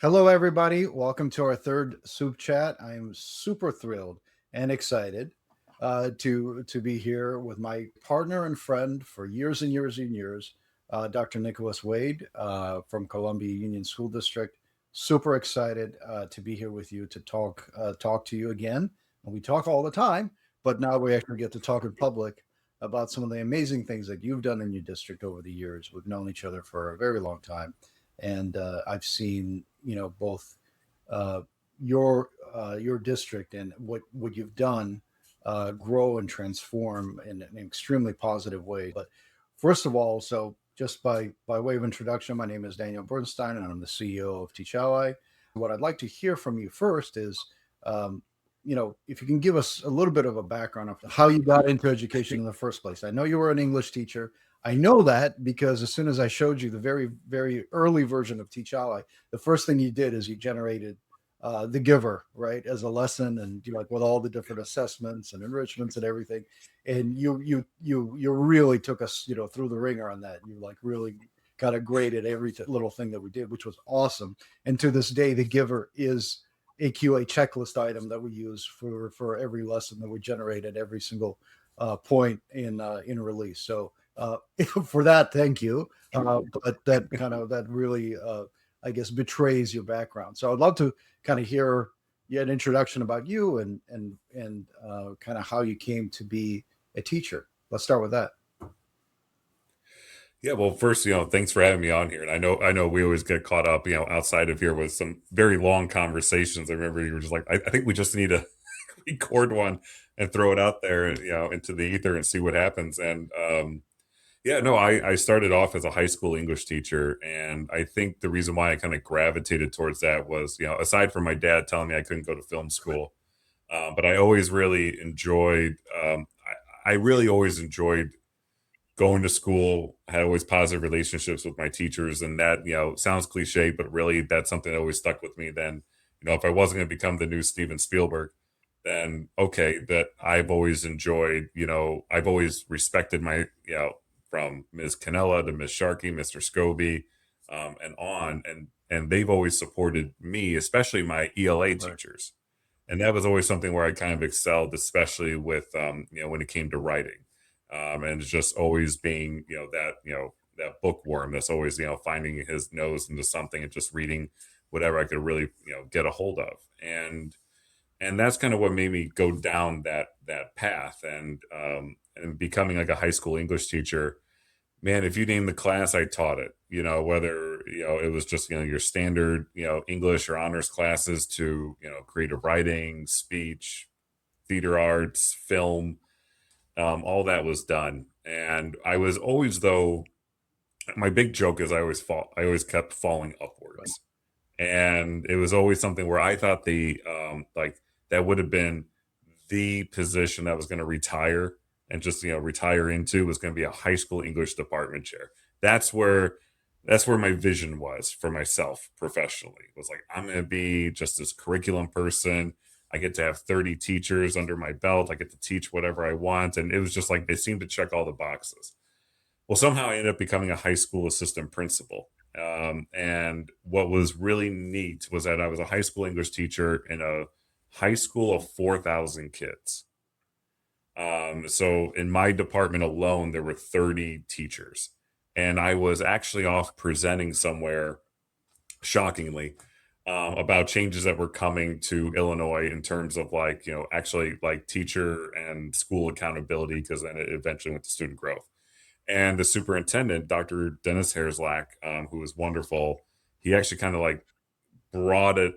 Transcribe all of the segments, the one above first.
Hello, everybody. Welcome to our third Soup Chat. I am super thrilled and excited to be here with my partner and friend for years and years and years, Dr. Nicholas Wade from Columbia Union School District. Super excited to be here with you to talk to you again. And we talk all the time, but now we actually get to talk in public about some of the amazing things that you've done in your district over the years. We've known each other for a very long time, and I've seen both uh, your district and what you've done grow and transform in an extremely positive way. But first of all, so just by way of introduction, my name is Daniel Bernstein, and I'm the CEO of Teach Ally. What I'd like to hear from you first is, if you can give us a little bit of a background of how you got into education in the first place. I know you were an English teacher. I know that because as soon as I showed you the very, very early version of Teach Ally, the first thing you did is you generated the giver, right, as a lesson, and like with all the different assessments and enrichments and everything. And you really took us through the ringer on that. You like really got a grade at every little thing that we did, which was awesome. And to this day, the giver is a QA checklist item that we use for every lesson that we generate at every single point in release. So for that, thank you. But that really, I guess, betrays your background. So I'd love to kind of hear an introduction about you and kind of how you came to be a teacher. Let's start with that. Yeah, well, first, thanks for having me on here. And I know we always get caught up, outside of here with some very long conversations. I remember you were just like, I think we just need to record one and throw it out there, into the ether and see what happens. And yeah, no, I started off as a high school English teacher, and I think the reason why I kind of gravitated towards that was, aside from my dad telling me I couldn't go to film school, but I always really enjoyed. I really always enjoyed going to school, had always positive relationships with my teachers, and that sounds cliche, but really that's something that always stuck with me. Then if I wasn't going to become the new Steven Spielberg, then okay, that I've always enjoyed. I've always respected my from Ms. Canella to Ms. Sharkey, Mr. Scobie, and on, and they've always supported me, especially my ELA Right. teachers, and that was always something where I kind of excelled, especially with when it came to writing, and it's just always being that bookworm that's always finding his nose into something and just reading whatever I could really get a hold of, and that's kind of what made me go down that path, and becoming like a high school English teacher. Man, if you name the class, I taught it. Whether it was just your standard English or honors classes to creative writing, speech, theater arts, film, all that was done. And I was always, though, my big joke is I always kept falling Right. upwards, and it was always something where I thought the like that would have been the position that was going to retire and just retire into was going to be a high school English department chair. That's where that's where my vision was for myself professionally. It was like I'm going to be just this curriculum person. I get to have 30 teachers under my belt. I get to teach whatever I want, and it was just like they seemed to check all the boxes. Well, somehow I ended up becoming a high school assistant principal. And what was really neat was that I was a high school English teacher in a high school of 4,000 kids. So in my department alone, there were 30 teachers. And I was actually off presenting somewhere, shockingly, about changes that were coming to Illinois in terms of actually like teacher and school accountability, because then it eventually went to student growth. And the superintendent, Dr. Dennis Herslak, who was wonderful, he actually kind of like brought it,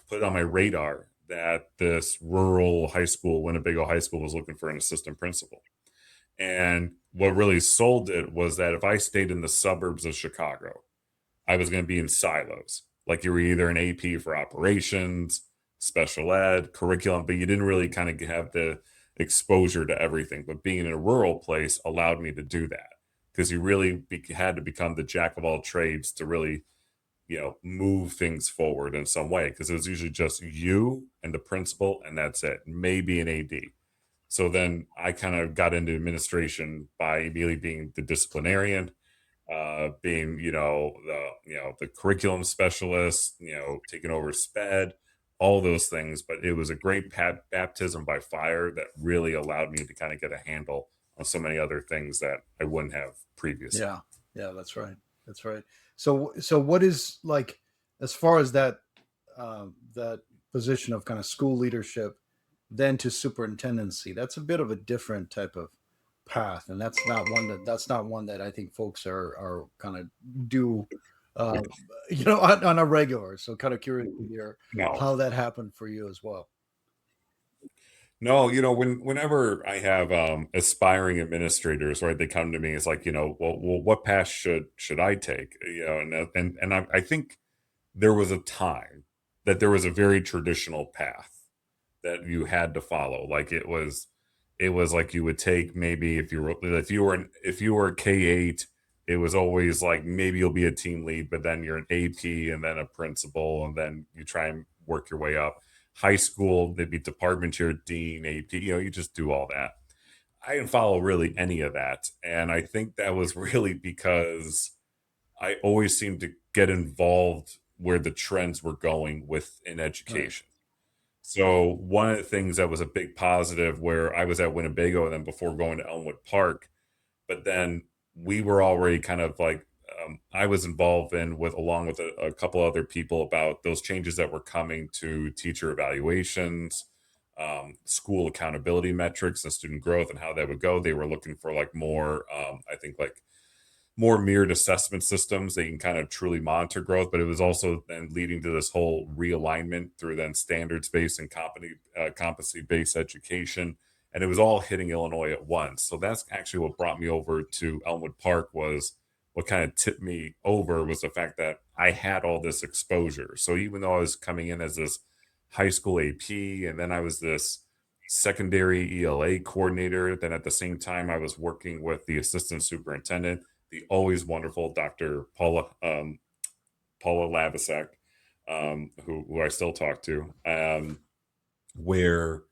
put it on my radar that this rural high school, Winnebago High School, was looking for an assistant principal. And what really sold it was that if I stayed in the suburbs of Chicago, I was going to be in silos. Like you were either an AP for operations, special ed, curriculum, but you didn't really kind of have the exposure to everything. But being in a rural place allowed me to do that because you really had to become the jack of all trades to really, move things forward in some way. Because it was usually just you and the principal, and that's it. Maybe an AD. So then I kind of got into administration by immediately being the disciplinarian, being the curriculum specialist, taking over sped, all those things. But it was a great baptism by fire that really allowed me to kind of get a handle on so many other things that I wouldn't have previously. Yeah, yeah, that's right. That's right. So what is like as far as that position of kind of school leadership, then to superintendency? That's a bit of a different type of path, and that's not one that I think folks are kind of do, uh, on a regular. So kind of curious to hear No, how that happened for you as well. no, whenever I have aspiring administrators, right, they come to me, it's like, well, what path should I take? And I think there was a time that there was a very traditional path that you had to follow. Like it was like you would take, maybe if you were K-8, it was always like maybe you'll be a team lead, but then you're an AP and then a principal, and then you try and work your way up. High school, maybe department chair, dean, AP, you just do all that. I didn't follow really any of that. And I think that was really because I always seemed to get involved where the trends were going within Right, education. So one of the things that was a big positive, where I was at Winnebago and then before going to Elmwood Park, but then we were already kind of like, I was involved in with along with a couple other people about those changes that were coming to teacher evaluations, school accountability metrics and student growth and how that would go. They were looking for like more, I think, like more mirrored assessment systems that you can kind of truly monitor growth. But it was also then leading to this whole realignment through then standards based and competency based education. And it was all hitting Illinois at once. So that's actually what brought me over to Elmwood Park. Was what kind of tipped me over was the fact that I had all this exposure. So even though I was coming in as this high school AP, and then I was this secondary ELA coordinator, then at the same time I was working with the assistant superintendent, the always wonderful Dr. Paula Lavisek, who I still talk to, where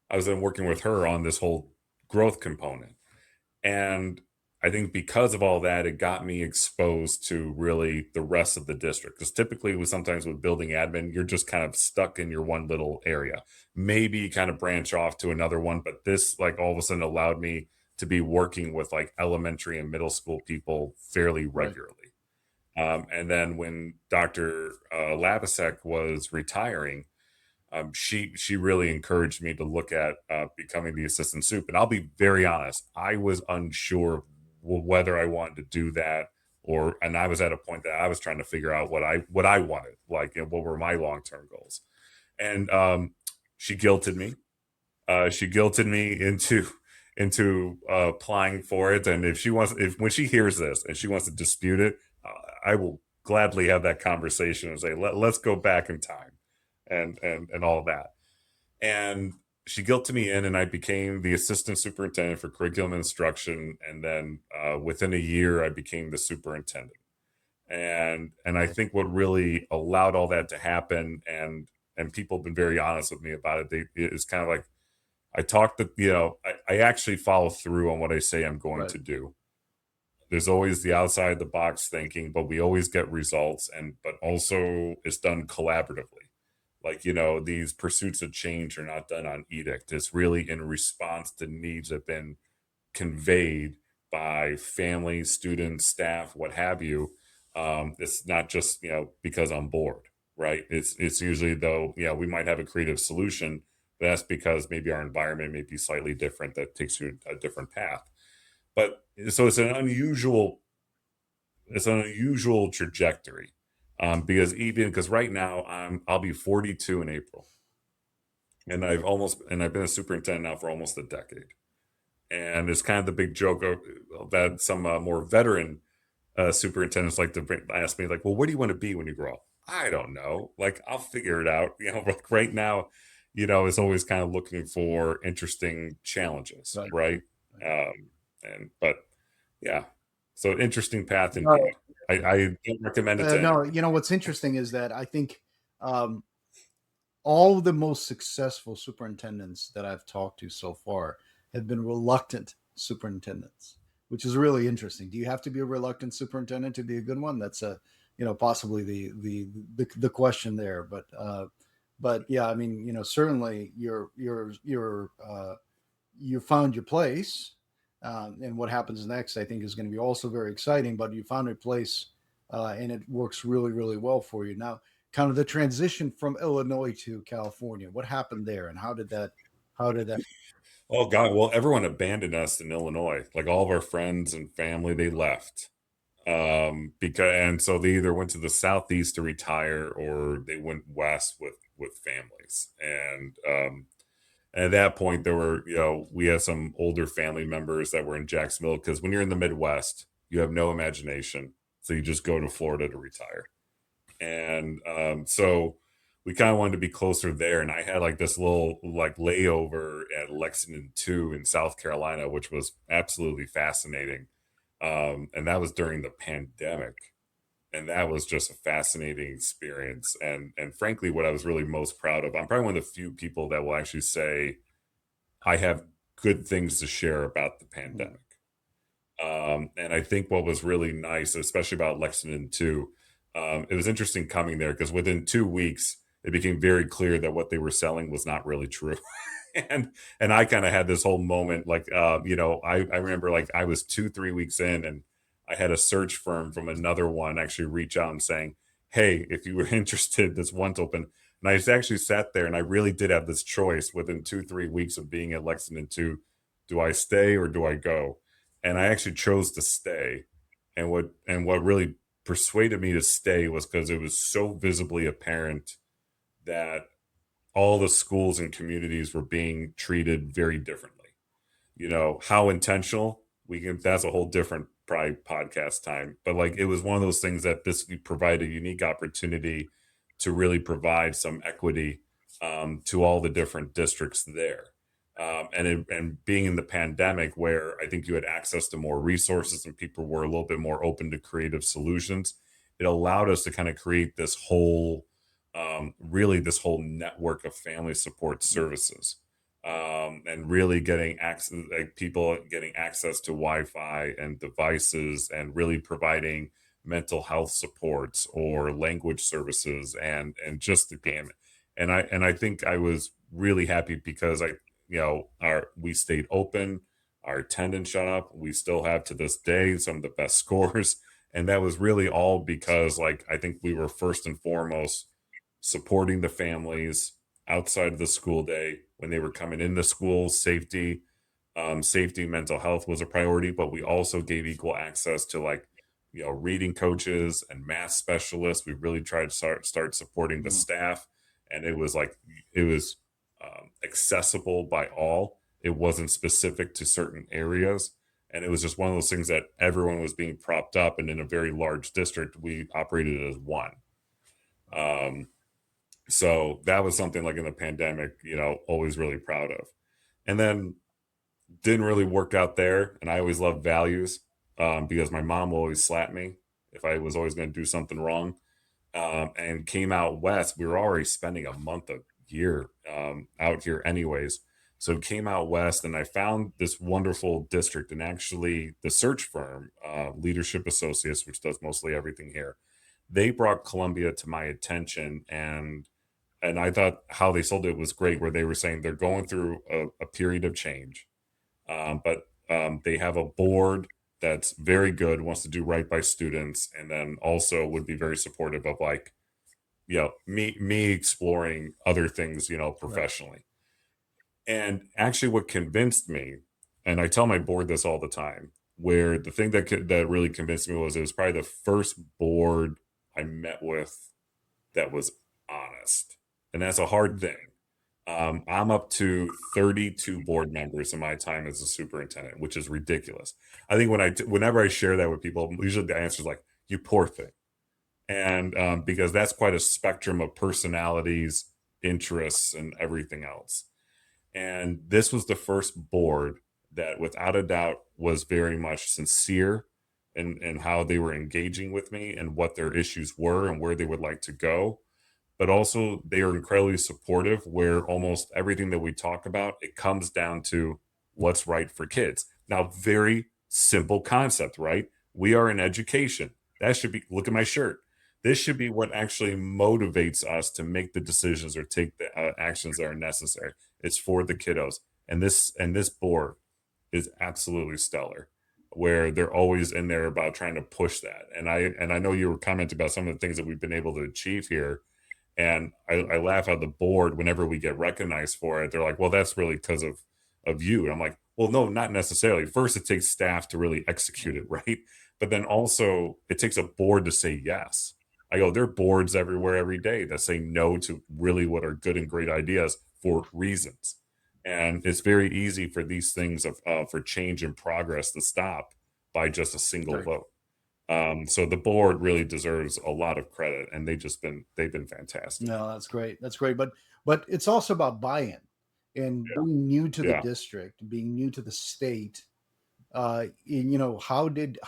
I was then working with her on this whole growth component. And I think because of all that, it got me exposed to really the rest of the district. Because typically, sometimes with building admin, you're just kind of stuck in your one little area. Maybe you kind of branch off to another one, but this, like, all of a sudden allowed me to be working with like elementary and middle school people fairly right, regularly. And then when Dr. Labasek was retiring, she really encouraged me to look at becoming the assistant soup. And I'll be very honest, I was unsure whether I wanted to do that, and I was at a point that I was trying to figure out what I wanted, like, what were my long term goals. And she guilted me. She guilted me into applying for it. And if when she hears this and she wants to dispute it, I will gladly have that conversation and say, let's go back in time, and all that. And she guilted me in, and I became the assistant superintendent for curriculum and instruction. And then within a year, I became the superintendent. And I think what really allowed all that to happen, and people have been very honest with me about it. It's kind of like I talk to, I actually follow through on what I say I'm going right. to do. There's always the outside the box thinking, but we always get results. But also it's done collaboratively. Like, these pursuits of change are not done on edict. It's really in response to needs that have been conveyed by families, students, staff, what have you. It's not just, because I'm bored, right? It's usually, though, we might have a creative solution, but that's because maybe our environment may be slightly different that takes you a different path. But so it's an unusual trajectory. Because right now I'll be 42 in April, and I've been a superintendent now for almost a decade. And it's kind of the big joke that some more veteran superintendents like to ask me, like, well, what do you want to be when you grow up? I don't know. Like, I'll figure it out. Like right now, it's always kind of looking for interesting challenges, Right. right? But yeah, so interesting path No, indeed. I don't recommend it to no, anyone. what's interesting is that I think um, all the most successful superintendents that I've talked to so far have been reluctant superintendents. which is really interesting. Do you have to be a reluctant superintendent to be a good one? That's a, possibly the question there. But yeah, I mean, certainly you found your place, and what happens next, I think, is going to be also very exciting. But you found a place, and it works really, really well for you now. Kind of the transition from Illinois to California. What happened there, and how did that? Oh God, well, everyone abandoned us in Illinois. Like all of our friends and family, they left. Because and so they either went to the southeast to retire or they went west with families. And at that point there were, we had some older family members that were in Jacksonville because when you're in the Midwest, you have no imagination. So you just go to Florida to retire. And so we kind of wanted to be closer there. And I had like this little like layover at Lexington 2 in South Carolina, which was absolutely fascinating. And that was during the pandemic. And that was just a fascinating experience. And frankly, what I was really most proud of, I'm probably one of the few people that will actually say I have good things to share about the pandemic. And I think what was really nice, especially about Lexington 2, it was interesting coming there because within 2 weeks, it became very clear that what they were selling was not really true. And I kind of had this whole moment, like, I remember like I was 2, 3 weeks in, and I had a search firm from another one actually reach out and saying, "Hey, if you were interested, this one's open." And I just actually sat there, and I really did have this choice within 2, 3 weeks of being at Lexington 2: do I stay or do I go? And I actually chose to stay. And what really persuaded me to stay was because it was so visibly apparent that all the schools and communities were being treated very differently. How intentional, we can that's a whole different probably podcast time. But like it was one of those things that this could provide a unique opportunity to really provide some equity to all the different districts there. And being in the pandemic where I think you had access to more resources and people were a little bit more open to creative solutions, it allowed us to kind of create this whole really this whole network of family support services, and really getting access, like people getting access to Wi-Fi and devices, and really providing mental health supports or language services, and just the gamut. And I think I was really happy because our we stayed open, our attendance shut up. We still have to this day some of the best scores, and that was really all because like I think we were first and foremost supporting the families outside of the school day when they were coming into school. Safety, mental health was a priority, but we also gave equal access to like, reading coaches and math specialists. We really tried to start supporting the Mhm. staff, and it was accessible by all. It wasn't specific to certain areas. And it was just one of those things that everyone was being propped up. And in a very large district, we operated as one. Um, so that was something like in the pandemic, always really proud of. And then didn't really work out there. And I always loved values, because my mom will always slap me if I was always going to do something wrong. And came out west. We were already spending a month a year out here, anyways. So came out west, and I found this wonderful district. And actually, the search firm, Leadership Associates, which does mostly everything here, they brought Columbia to my attention, and I thought how they sold it was great, where they were saying they're going through a period of change, but they have a board that's very good, wants to do right by students, and then also would be very supportive of like, me exploring other things, Right. professionally. And actually, what convinced me, and I tell my board this all the time, where the thing that really convinced me was it was probably the first board I met with that was honest. And that's a hard thing. I'm up to 32 board members in my time as a superintendent, which is ridiculous. I think whenever I share that with people, usually the answer is like, "You poor thing," and because that's quite a spectrum of personalities, interests, and everything else. And this was the first board that, without a doubt, was very much sincere in how they were engaging with me and what their issues were and where they would like to go. But also, they are incredibly supportive, where almost everything that we talk about, it comes down to what's right for kids. Now, very simple concept, right? We are in education. That should be, look at my shirt. This should be what actually motivates us to make the decisions or take the actions that are necessary. It's for the kiddos. And this board is absolutely stellar, where they're always in there about trying to push that. And I know you were commenting about some of the things that we've been able to achieve here, and I laugh at the board whenever we get recognized for it. They're like, "Well, that's really because of you." And I'm like, "Well, no, not necessarily. First, it takes staff to really execute it, right? But then also, it takes a board to say yes." I go, "There are boards everywhere every day that say no to really what are good and great ideas for reasons." And it's very easy for these things of for change and progress to stop by just a single Right. vote. So the board really deserves a lot of credit, and they've been fantastic. No, that's great. That's great. But it's also about buy-in and being new to the Yeah. district, being new to the state. How did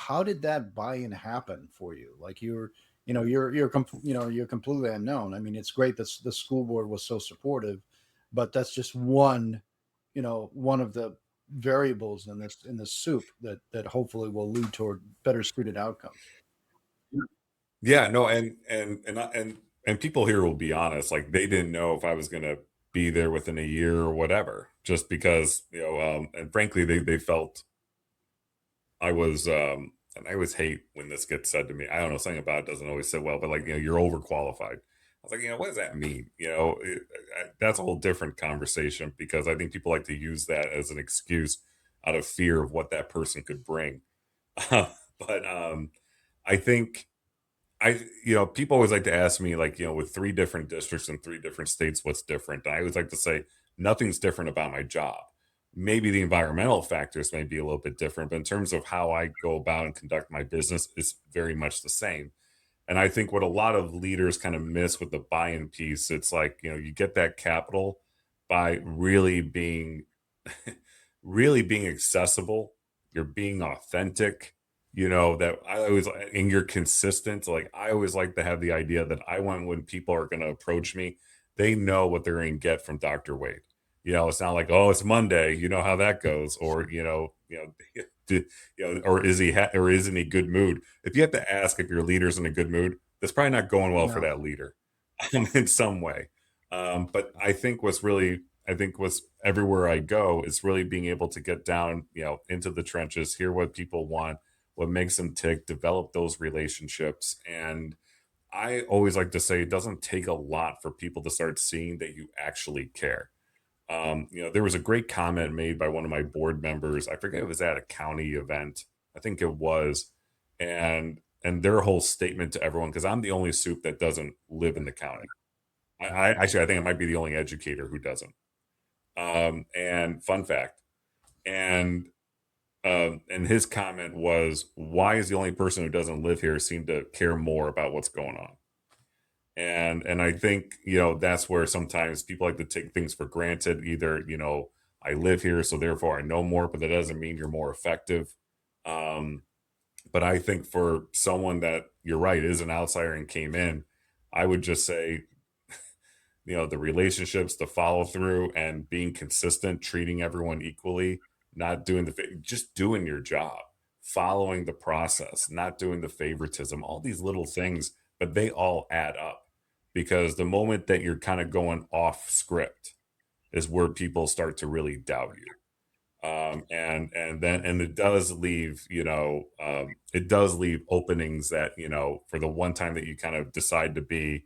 that buy-in happen for you? Like you're completely unknown. I mean, it's great that the school board was so supportive, but that's just one of the variables in this soup that hopefully will lead toward better student outcomes. Yeah, no, and people here will be honest, like they didn't know if I was gonna be there within a year or whatever, just because, and frankly, they felt I was, and I always hate when this gets said to me. I don't know, something about it doesn't always sit well, but like, you're overqualified. I was like, what does that mean? That's a whole different conversation because I think people like to use that as an excuse out of fear of what that person could bring. But I think people always like to ask me, like, with three different districts in three different states, what's different? And I always like to say, nothing's different about my job. Maybe the environmental factors may be a little bit different, but in terms of how I go about and conduct my business, it's very much the same. And I think what a lot of leaders kind of miss with the buy-in piece, it's like, you get that capital by really being really being accessible, you're being authentic, that I always and you're consistent. Like I always like to have the idea that I want when people are going to approach me, they know what they're going to get from Dr. Wade. It's not like, oh, it's Monday, you know how that goes, or or or isn't he good mood? If you have to ask if your leader's in a good mood, that's probably not going well for No. that leader in some way. But I think what's everywhere I go is really being able to get down, into the trenches, hear what people want, what makes them tick, develop those relationships. And I always like to say it doesn't take a lot for people to start seeing that you actually care. There was a great comment made by one of my board members. I forget if it was at a county event. I think it was. And their whole statement to everyone, because I'm the only soup that doesn't live in the county. I think I might be the only educator who doesn't. And fun fact. And his comment was, "Why is the only person who doesn't live here seem to care more about what's going on?" And I think that's where sometimes people like to take things for granted. Either I live here, so therefore I know more, but that doesn't mean you're more effective. Um, but I think for someone that you're right is an outsider and came in, I would just say the relationships, the follow through, and being consistent, treating everyone equally, not doing just doing your job, following the process, not doing the favoritism, all these little things, but they all add up because the moment that you're kind of going off script is where people start to really doubt you. And it does leave openings that for the one time that you kind of decide to be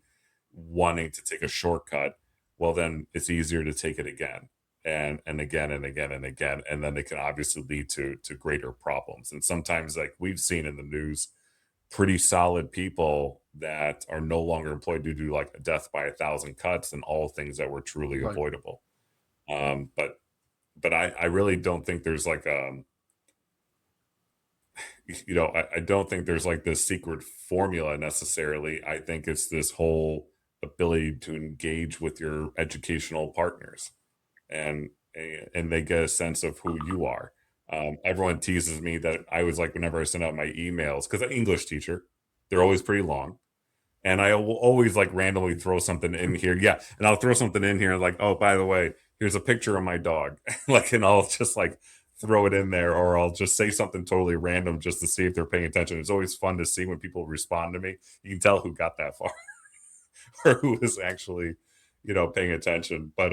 wanting to take a shortcut, well then it's easier to take it again and again and again and again, and then it can obviously lead to greater problems. And sometimes, like we've seen in the news, pretty solid people that are no longer employed due to like a death by 1,000 cuts and all things that were truly Right. avoidable. But I really don't think there's like I don't think there's like this secret formula necessarily. I think it's this whole ability to engage with your educational partners and they get a sense of who you are. Everyone teases me that I was like, whenever I send out my emails, because an English teacher, they're always pretty long. And I will always like randomly throw something in here. Yeah. And I'll throw something in here like, oh, by the way, here's a picture of my dog. Like, and I'll just like throw it in there, or I'll just say something totally random just to see if they're paying attention. It's always fun to see when people respond to me. You can tell who got that far or who was actually, paying attention. But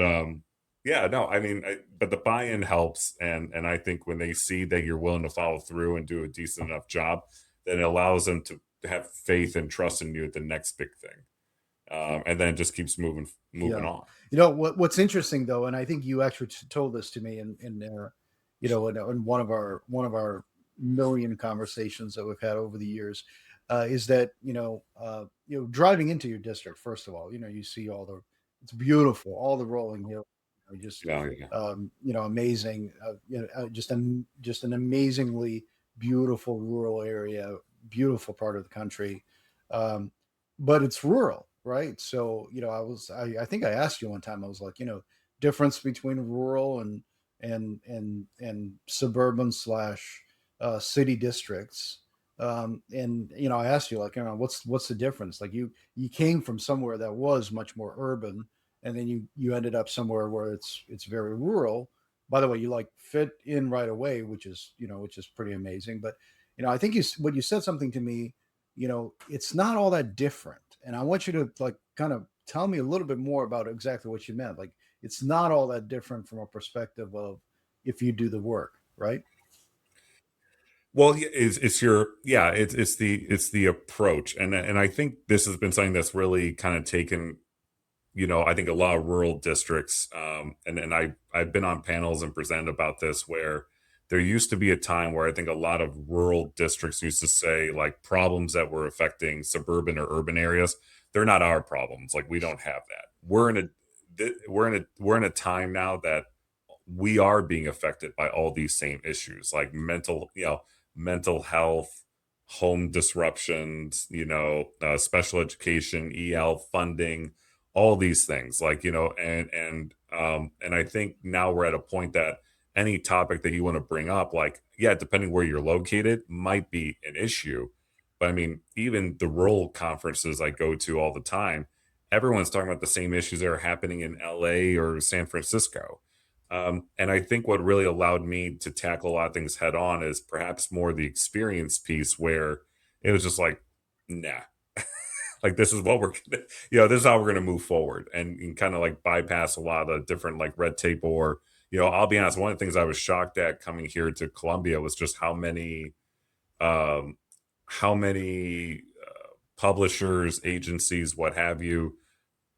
yeah, no, I mean, but the buy-in helps, and I think when they see that you're willing to follow through and do a decent enough job, then it allows them to have faith and trust in you at the next big thing, and then it just keeps moving Yeah. on. What's interesting though, and I think you actually told this to me in one of our million conversations that we've had over the years, is that driving into your district. First of all, you see it's beautiful, all the rolling hills, just Yeah, yeah. amazing, just an amazingly beautiful rural area, beautiful part of the country. Um, but it's rural, right? So, I think I asked you one time, I was like, difference between rural and suburban slash city districts. And I asked you, like, what's the difference? Like, you came from somewhere that was much more urban, and then you ended up somewhere where it's very rural. By the way, you like fit in right away, which is pretty amazing. But I think when you said something to me, it's not all that different. And I want you to, like, kind of tell me a little bit more about exactly what you meant. Like, it's not all that different from a perspective of if you do the work, right? Well, yeah, it's the approach, and I think this has been something that's really kind of taken, I think a lot of rural districts, and I've been on panels and presented about this where there used to be a time where I think a lot of rural districts used to say like problems that were affecting suburban or urban areas, they're not our problems. Like we don't have that. We're in a time now that we are being affected by all these same issues like mental health, home disruptions, special education, EL funding, all these things, like, and I think now we're at a point that any topic that you want to bring up, like, yeah, depending where you're located, might be an issue. But I mean, even the rural conferences I go to all the time, everyone's talking about the same issues that are happening in LA or San Francisco. And I think what really allowed me to tackle a lot of things head on is perhaps more the experience piece where it was just like, nah, like this is what we're gonna, this is how we're gonna move forward, and kind of like bypass a lot of the different like red tape, or I'll be honest, one of the things I was shocked at coming here to Columbia was just um how many publishers, agencies, what have you,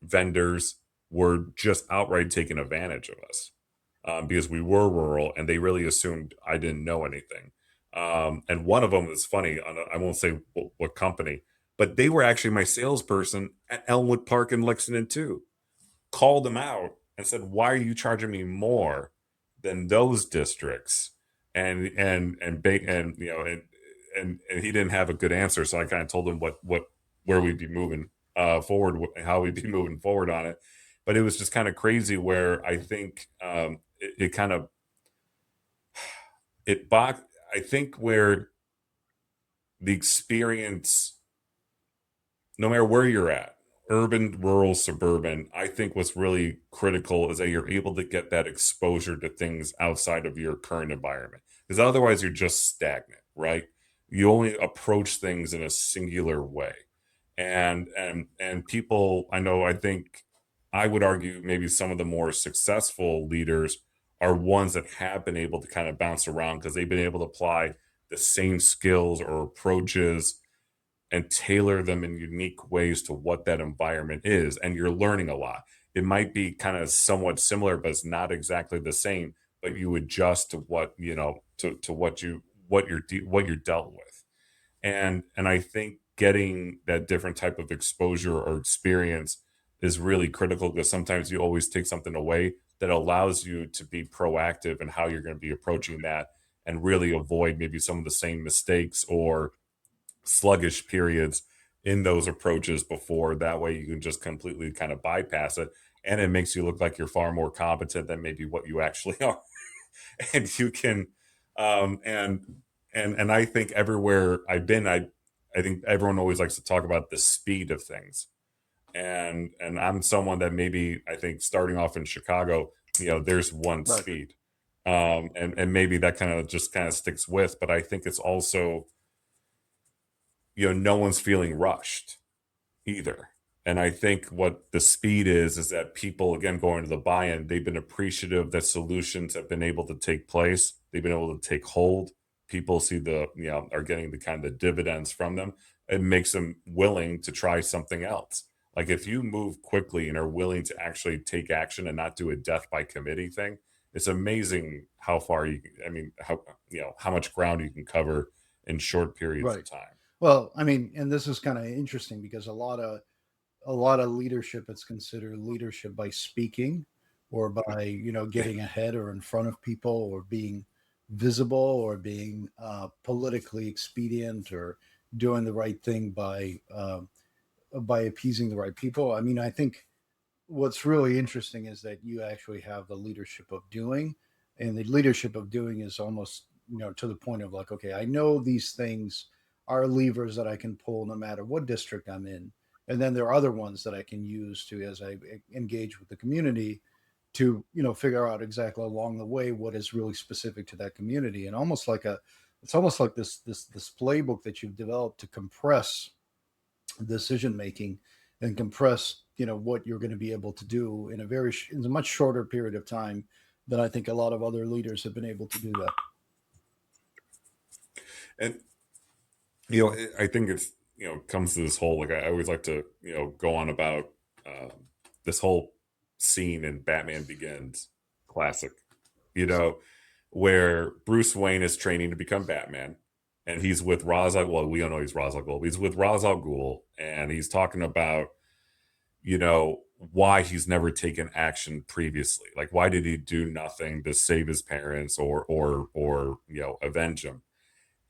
vendors were just outright taking advantage of us, because we were rural and they really assumed I didn't know anything. And one of them was funny. I won't say what company, but they were actually my salesperson at Elmwood Park in Lexington too. Called them out and said, "Why are you charging me more than those districts?" And he didn't have a good answer, so I kind of told him where we'd be moving forward, how we'd be moving forward on it. But it was just kind of crazy where I think it kind of it box. I think where the experience, no matter where you're at, urban, rural, suburban, I think what's really critical is that you're able to get that exposure to things outside of your current environment. Because otherwise, you're just stagnant, right? You only approach things in a singular way. And people, I think I would argue maybe some of the more successful leaders are ones that have been able to kind of bounce around because they've been able to apply the same skills or approaches and tailor them in unique ways to what that environment is. And you're learning a lot. It might be kind of somewhat similar, but it's not exactly the same. But you adjust to what to what you're dealt with. And I think getting that different type of exposure or experience is really critical because sometimes you always take something away that allows you to be proactive in how you're going to be approaching that and really avoid maybe some of the same mistakes or sluggish periods in those approaches before. That way you can just completely kind of bypass it, and it makes you look like you're far more competent than maybe what you actually are. And you can and I think everywhere I've been, I think everyone always likes to talk about the speed of things, and I'm someone that maybe I think starting off in Chicago, there's one Right. speed, And maybe that kind of sticks with. But I think it's also, no one's feeling rushed either. And I think what the speed is that people, again, going to the buy-in, they've been appreciative that solutions have been able to take place. They've been able to take hold. People see are getting the kind of dividends from them. It makes them willing to try something else. Like if you move quickly and are willing to actually take action and not do a death by committee thing, it's amazing how far I mean, how much ground you can cover in short periods of Right. time. Well, I mean, and this is kind of interesting because a lot of leadership is considered leadership by speaking or by getting ahead or in front of people or being visible or being politically expedient or doing the right thing by appeasing the right people. I mean, I think what's really interesting is that you actually have the leadership of doing, and the leadership of doing is almost to the point of like, okay, I know these things are levers that I can pull no matter what district I'm in, and then there are other ones that I can use to as I engage with the community to figure out exactly along the way what is really specific to that community, and almost like a it's almost like this playbook that you've developed to compress decision making and compress what you're going to be able to do in in a much shorter period of time than I think a lot of other leaders have been able to do that. And I think it's comes to this whole, like, I always like to go on about this whole scene in Batman Begins, classic, you know, where Bruce Wayne is training to become Batman, and he's with Ra's al. Well, we don't know he's Ra's al Ghul. But he's with Ra's al Ghul, and he's talking about why he's never taken action previously. Like, why did he do nothing to save his parents or avenge him?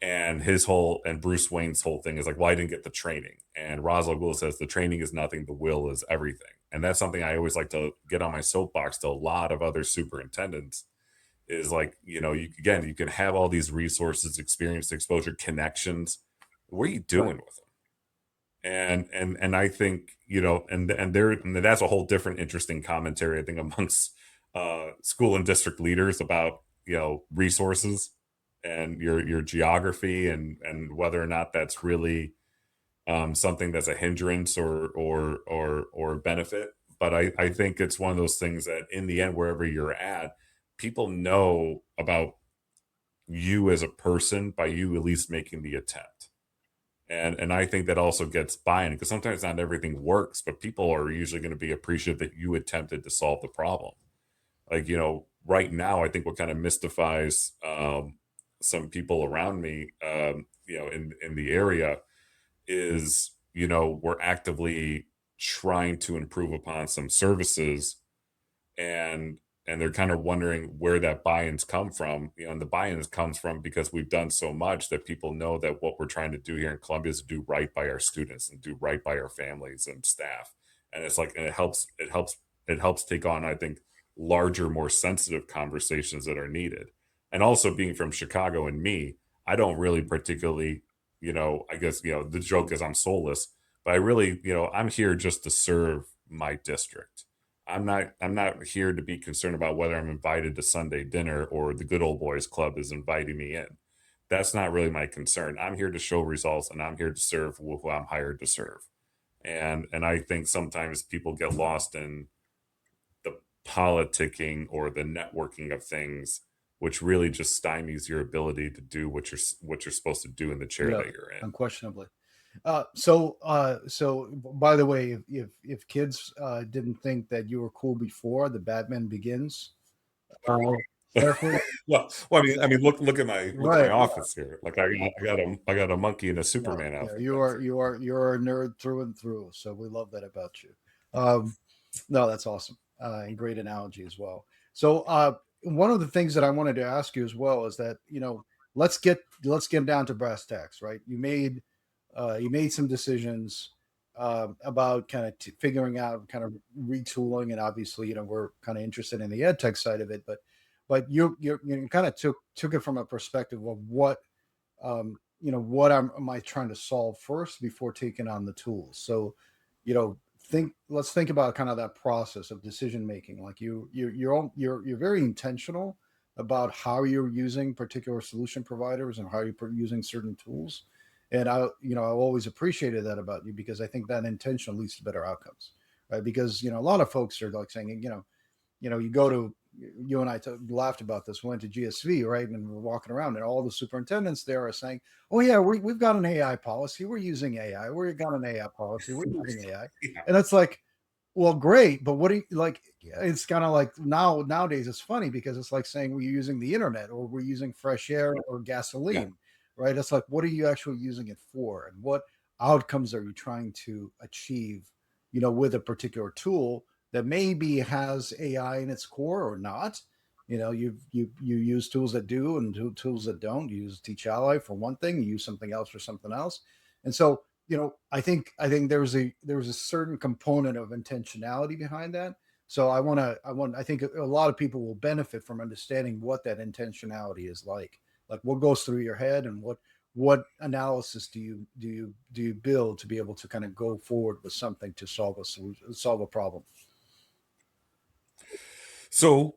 And Bruce Wayne's whole thing is like, well, I didn't get the training. And Ra's al Ghul says the training is nothing, the will is everything. And that's something I always like to get on my soapbox to a lot of other superintendents is like, you can have all these resources, experience, exposure, connections. What are you Right. doing with them? And I think, and that's a whole different interesting commentary, I think, amongst school and district leaders about resources and your geography and whether or not that's really something that's a hindrance or benefit. But I think it's one of those things that in the end, wherever you're at, people know about you as a person by you at least making the attempt. And I think that also gets buy-in because sometimes not everything works, but people are usually going to be appreciative that you attempted to solve the problem. Like, right now, I think what kind of mystifies some people around me, in the area is, we're actively trying to improve upon some services, and they're kind of wondering where that buy-ins come from. And the buy-ins comes from because we've done so much that people know that what we're trying to do here in Columbia is do right by our students and do right by our families and staff. And it's like, and it helps take on, I think, larger, more sensitive conversations that are needed. And also being from Chicago and me, I don't really particularly, I guess, the joke is I'm soulless, but I really, I'm here just to serve my district. I'm not here to be concerned about whether I'm invited to Sunday dinner or the good old boys club is inviting me in. That's not really my concern. I'm here to show results and I'm here to serve who I'm hired to serve. And I think sometimes people get lost in the politicking or the networking of things, which really just stymies your ability to do what you're supposed to do in the chair Yeah, that you're in. unquestionably. So by the way, if kids didn't think that you were cool before the Batman Begins, uh, definitely Well, I mean, look at my right. office here. Like I got a monkey and a No, Superman yeah, outfit you back are there. you're a nerd through and through. So we love that about you. Um, no, that's awesome and great analogy as well. So one of the things that I wanted to ask you as well is that let's get down to brass tacks, right? You made some decisions about kind of figuring out kind of retooling, and obviously we're kind of interested in the EdTech side of it, but you kind of took it from a perspective of what am I trying to solve first before taking on the tools. So, let's think about kind of that process of decision making. Like you're very intentional about how you're using particular solution providers and how you're using certain tools. And I've always appreciated that about you, because I think that intention leads to better outcomes, right? Because a lot of folks are like saying, you go to, you and I laughed about this. We went to GSV, right, and we're walking around, and all the superintendents there are saying, "Oh yeah, we've got an AI policy. We're using AI. We've got an AI policy. We're using AI," Yeah, and it's like, well, great, but what do you like? It's kind of like nowadays it's funny because it's like saying we're using the internet or we're using fresh air or yeah. gasoline, right? It's like, what are you actually using it for, and what outcomes are you trying to achieve, with a particular tool that maybe has AI in its core or not? You use tools that do and tools that don't. You use Teach Ally for one thing, you use something else for something else, and so I think there's a certain component of intentionality behind that. So I think a lot of people will benefit from understanding what that intentionality is like what goes through your head, and what analysis do you build to be able to kind of go forward with something to solve a solution, solve a problem. So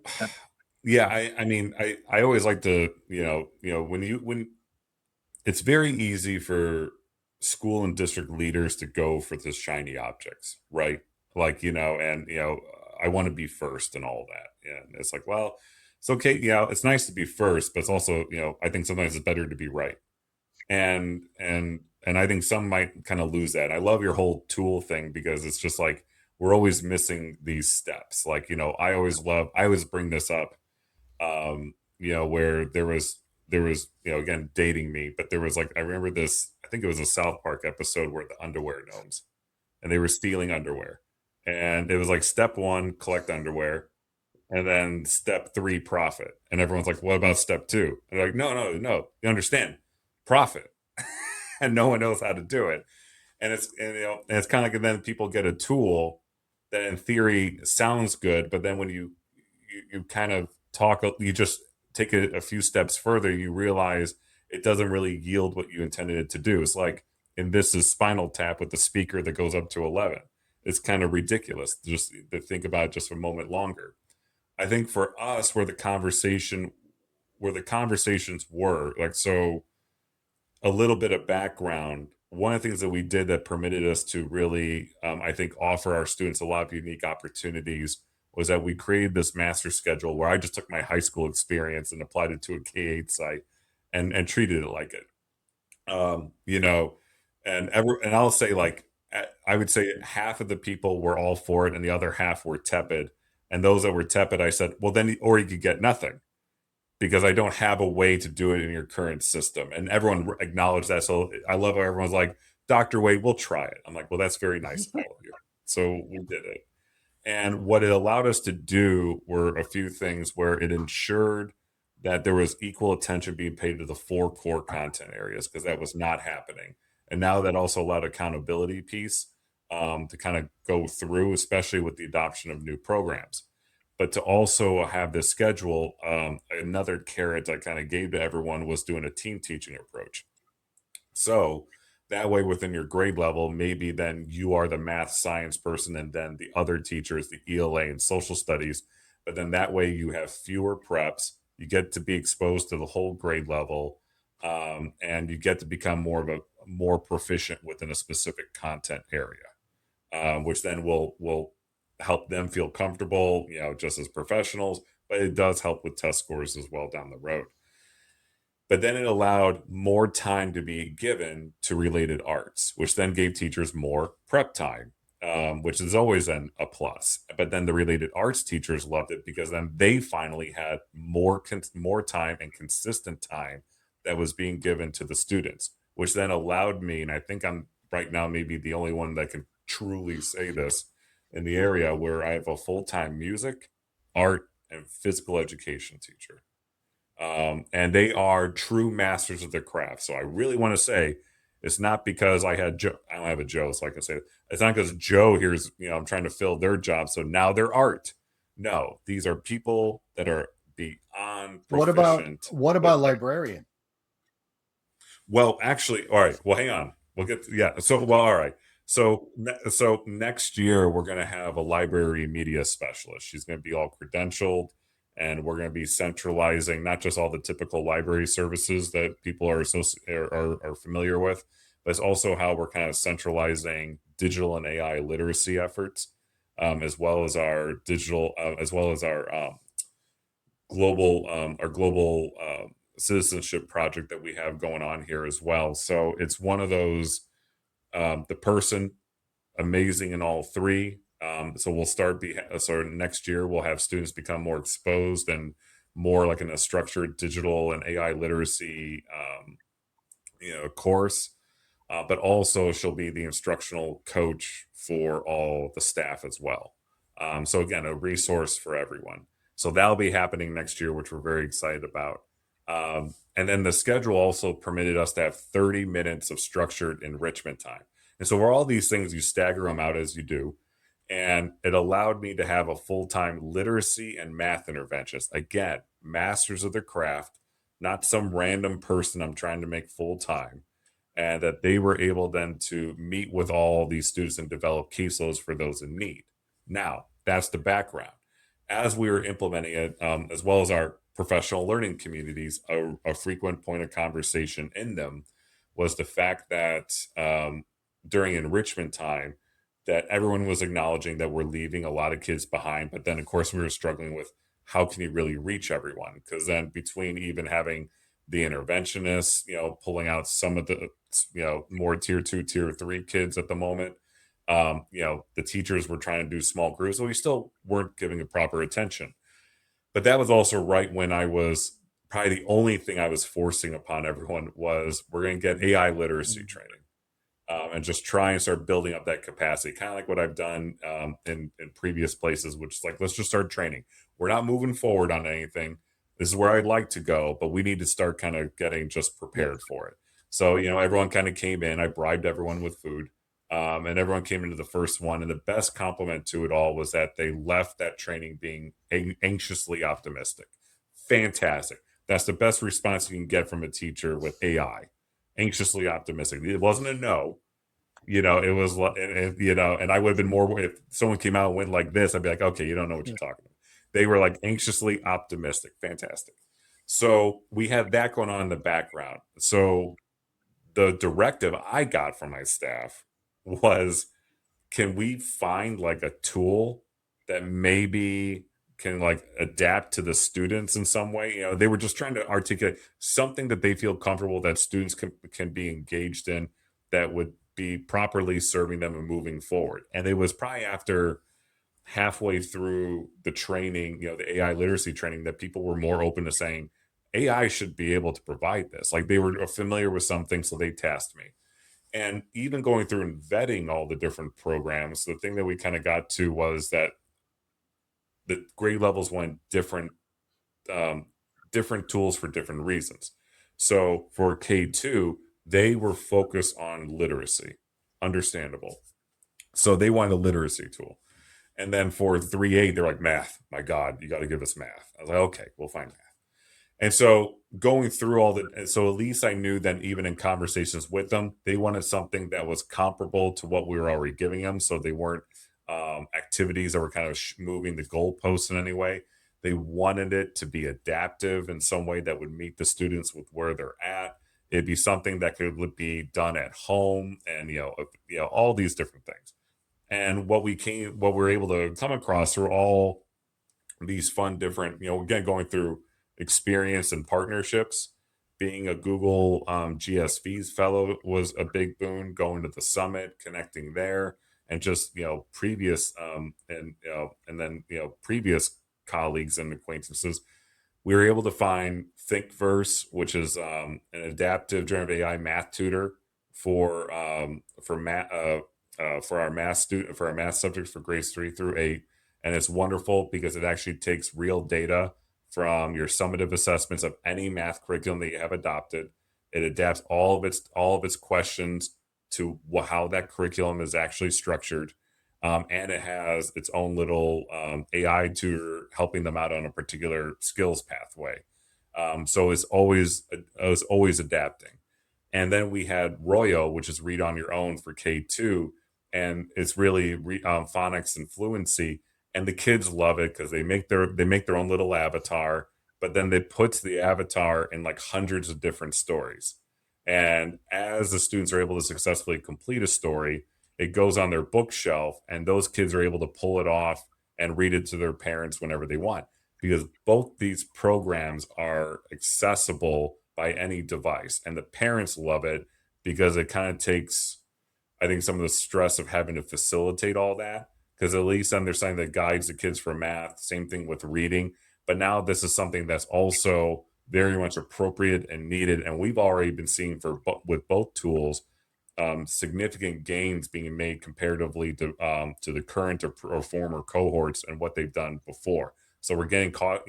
yeah, I mean, I always like to, when it's very easy for school and district leaders to go for the shiny objects, right? Like, and I want to be first and all that. And it's like, well, it's okay, it's nice to be first, but it's also, I think sometimes it's better to be right. And I think some might kind of lose that. I love your whole tool thing because it's just like we're always missing these steps. Like, I always bring this up, where there was, again, dating me, but there was like, I remember this, I think it was a South Park episode where the underwear gnomes and they were stealing underwear. And it was like step one, collect underwear, and then step three, profit. And everyone's like, what about step two? And they're like, no, no, no, you understand, profit. And no one knows how to do it. And it's kind of like, and then people get a tool that in theory sounds good, but then when you kind of talk, you just take it a few steps further, you realize it doesn't really yield what you intended it to do. It's like in this is Spinal Tap with the speaker that goes up to 11. It's kind of ridiculous just to think about it just a moment longer. I think for us, where the conversations were like, so a little bit of background. One of the things that we did that permitted us to really, I think, offer our students a lot of unique opportunities was that we created this master schedule where I just took my high school experience and applied it to a K-8 site and treated it like it. You know, and I'll say like I would say half of the people were all for it and the other half were tepid. And those that were tepid, I said, well, then, or you could get nothing because I don't have a way to do it in your current system. And everyone acknowledged that. So I love how everyone's like, Dr. Wade, we'll try it. I'm like, well, that's very nice of all of you. So we did it. And what it allowed us to do were a few things where it ensured that there was equal attention being paid to the four core content areas because that was not happening. And now that also allowed accountability piece to kind of go through, especially with the adoption of new programs. But to also have this schedule, another carrot I kind of gave to everyone was doing a team teaching approach. So that way, within your grade level, maybe then you are the math science person, and then the other teachers, the ELA and social studies. But then that way, you have fewer preps. You get to be exposed to the whole grade level, and you get to become more proficient within a specific content area, which then will help them feel comfortable, just as professionals. But it does help with test scores as well down the road. But then it allowed more time to be given to related arts, which then gave teachers more prep time, which is always then a plus. But then the related arts teachers loved it because then they finally had more time and consistent time that was being given to the students, which then allowed me, and I think I'm right now maybe the only one that can truly say this in the area where I have a full time music, art, and physical education teacher, and they are true masters of their craft. So I really want to say it's not because I had Joe. I don't have a Joe, so I can say it. It's not because Joe here's I'm trying to fill their job, so now they're art. No, these are people that are beyond What about proficient what with about their. librarian? Well, actually, all right. Well, hang on. We'll get yeah. So well, all right. So next year we're going to have a library media specialist. She's going to be all credentialed, and we're going to be centralizing not just all the typical library services that people are familiar with, but it's also how we're kind of centralizing digital and AI literacy efforts, as well as our as well as our global citizenship project that we have going on here as well. So it's one of those, the person amazing in all three. So we'll so next year we'll have students become more exposed and more like in a structured digital and AI literacy course. But also she'll be the instructional coach for all the staff as well. So again, a resource for everyone. So that'll be happening next year, which we're very excited about. And then the schedule also permitted us to have 30 minutes of structured enrichment time. And so, for all these things, you stagger them out as you do. And it allowed me to have a full time literacy and math interventionist. Again, masters of their craft, not some random person I'm trying to make full time. And that they were able then to meet with all these students and develop caseloads for those in need. Now, that's the background. As we were implementing it, as well as our professional learning communities, a frequent point of conversation in them was the fact that during enrichment time, that everyone was acknowledging that we're leaving a lot of kids behind. But then, of course, we were struggling with how can you really reach everyone? Because then, between even having the interventionists, pulling out some of the, more tier two, tier three kids at the moment, the teachers were trying to do small groups, so we still weren't giving it proper attention. But that was also right when I was probably the only thing I was forcing upon everyone was we're going to get AI literacy Mhm. training, and just try and start building up that capacity, kind of like what I've done in previous places, which is like, let's just start training. We're not moving forward on anything. This is where I'd like to go, but we need to start kind of getting just Yes. prepared for it. So, everyone kind of came in. I bribed everyone with food, and everyone came into the first one. And the best compliment to it all was that they left that training being anxiously optimistic. Fantastic. That's the best response you can get from a teacher with AI. Anxiously optimistic. It wasn't a no. It was like, and I would have been more if someone came out and went like this, I'd be like, okay, you don't know what Yeah. you're talking about. They were like anxiously optimistic. Fantastic. So we had that going on in the background. So the directive I got from my staff was, can we find like a tool that maybe can like adapt to the students in some way? They were just trying to articulate something that they feel comfortable that students can be engaged in, that would be properly serving them and moving forward. And it was probably after halfway through the training, the AI literacy training, that people were more open to saying AI should be able to provide this. Like they were familiar with something, so they tasked me. And even going through and vetting all the different programs, the thing that we kind of got to was that the grade levels went um, different tools for different reasons. So for K2, they were focused on literacy, understandable. So they wanted a literacy tool. And then for 3A, they're like, math. My God, you got to give us math. I was like, okay, we'll find math. And so going through and so at least I knew that even in conversations with them, they wanted something that was comparable to what we were already giving them. So they weren't activities that were kind of moving the goalposts in any way. They wanted it to be adaptive in some way that would meet the students with where they're at. It'd be something that could be done at home, and all these different things. And what we were able to come across were all these fun different, again, going through experience and partnerships. Being a Google GSV's fellow was a big boon. Going to the summit, connecting there, and just previous and then previous colleagues and acquaintances. We were able to find Thinkverse, which is an adaptive generative AI math tutor for math for our math subjects for grades 3 through 8. And it's wonderful because it actually takes real data from your summative assessments of any math curriculum that you have adopted. It adapts all of its questions to how that curriculum is actually structured, and it has its own little AI tutor helping them out on a particular skills pathway. So it's always adapting. And then we had Royo, which is read on your own for K2, and it's really phonics and fluency. and the kids love it because they make their own little avatar, but then they put the avatar in like hundreds of different stories. And as the students are able to successfully complete a story, it goes on their bookshelf, and those kids are able to pull it off and read it to their parents whenever they want, because both these programs are accessible by any device, and the parents love it because it kind of takes, I think, some of the stress of having to facilitate all that, because at least then there's something that guides the kids for math. Same thing with reading. But now this is something that's also very much appropriate and needed. And we've already been seeing with both tools significant gains being made comparatively to the current or former cohorts and what they've done before. So we're getting caught,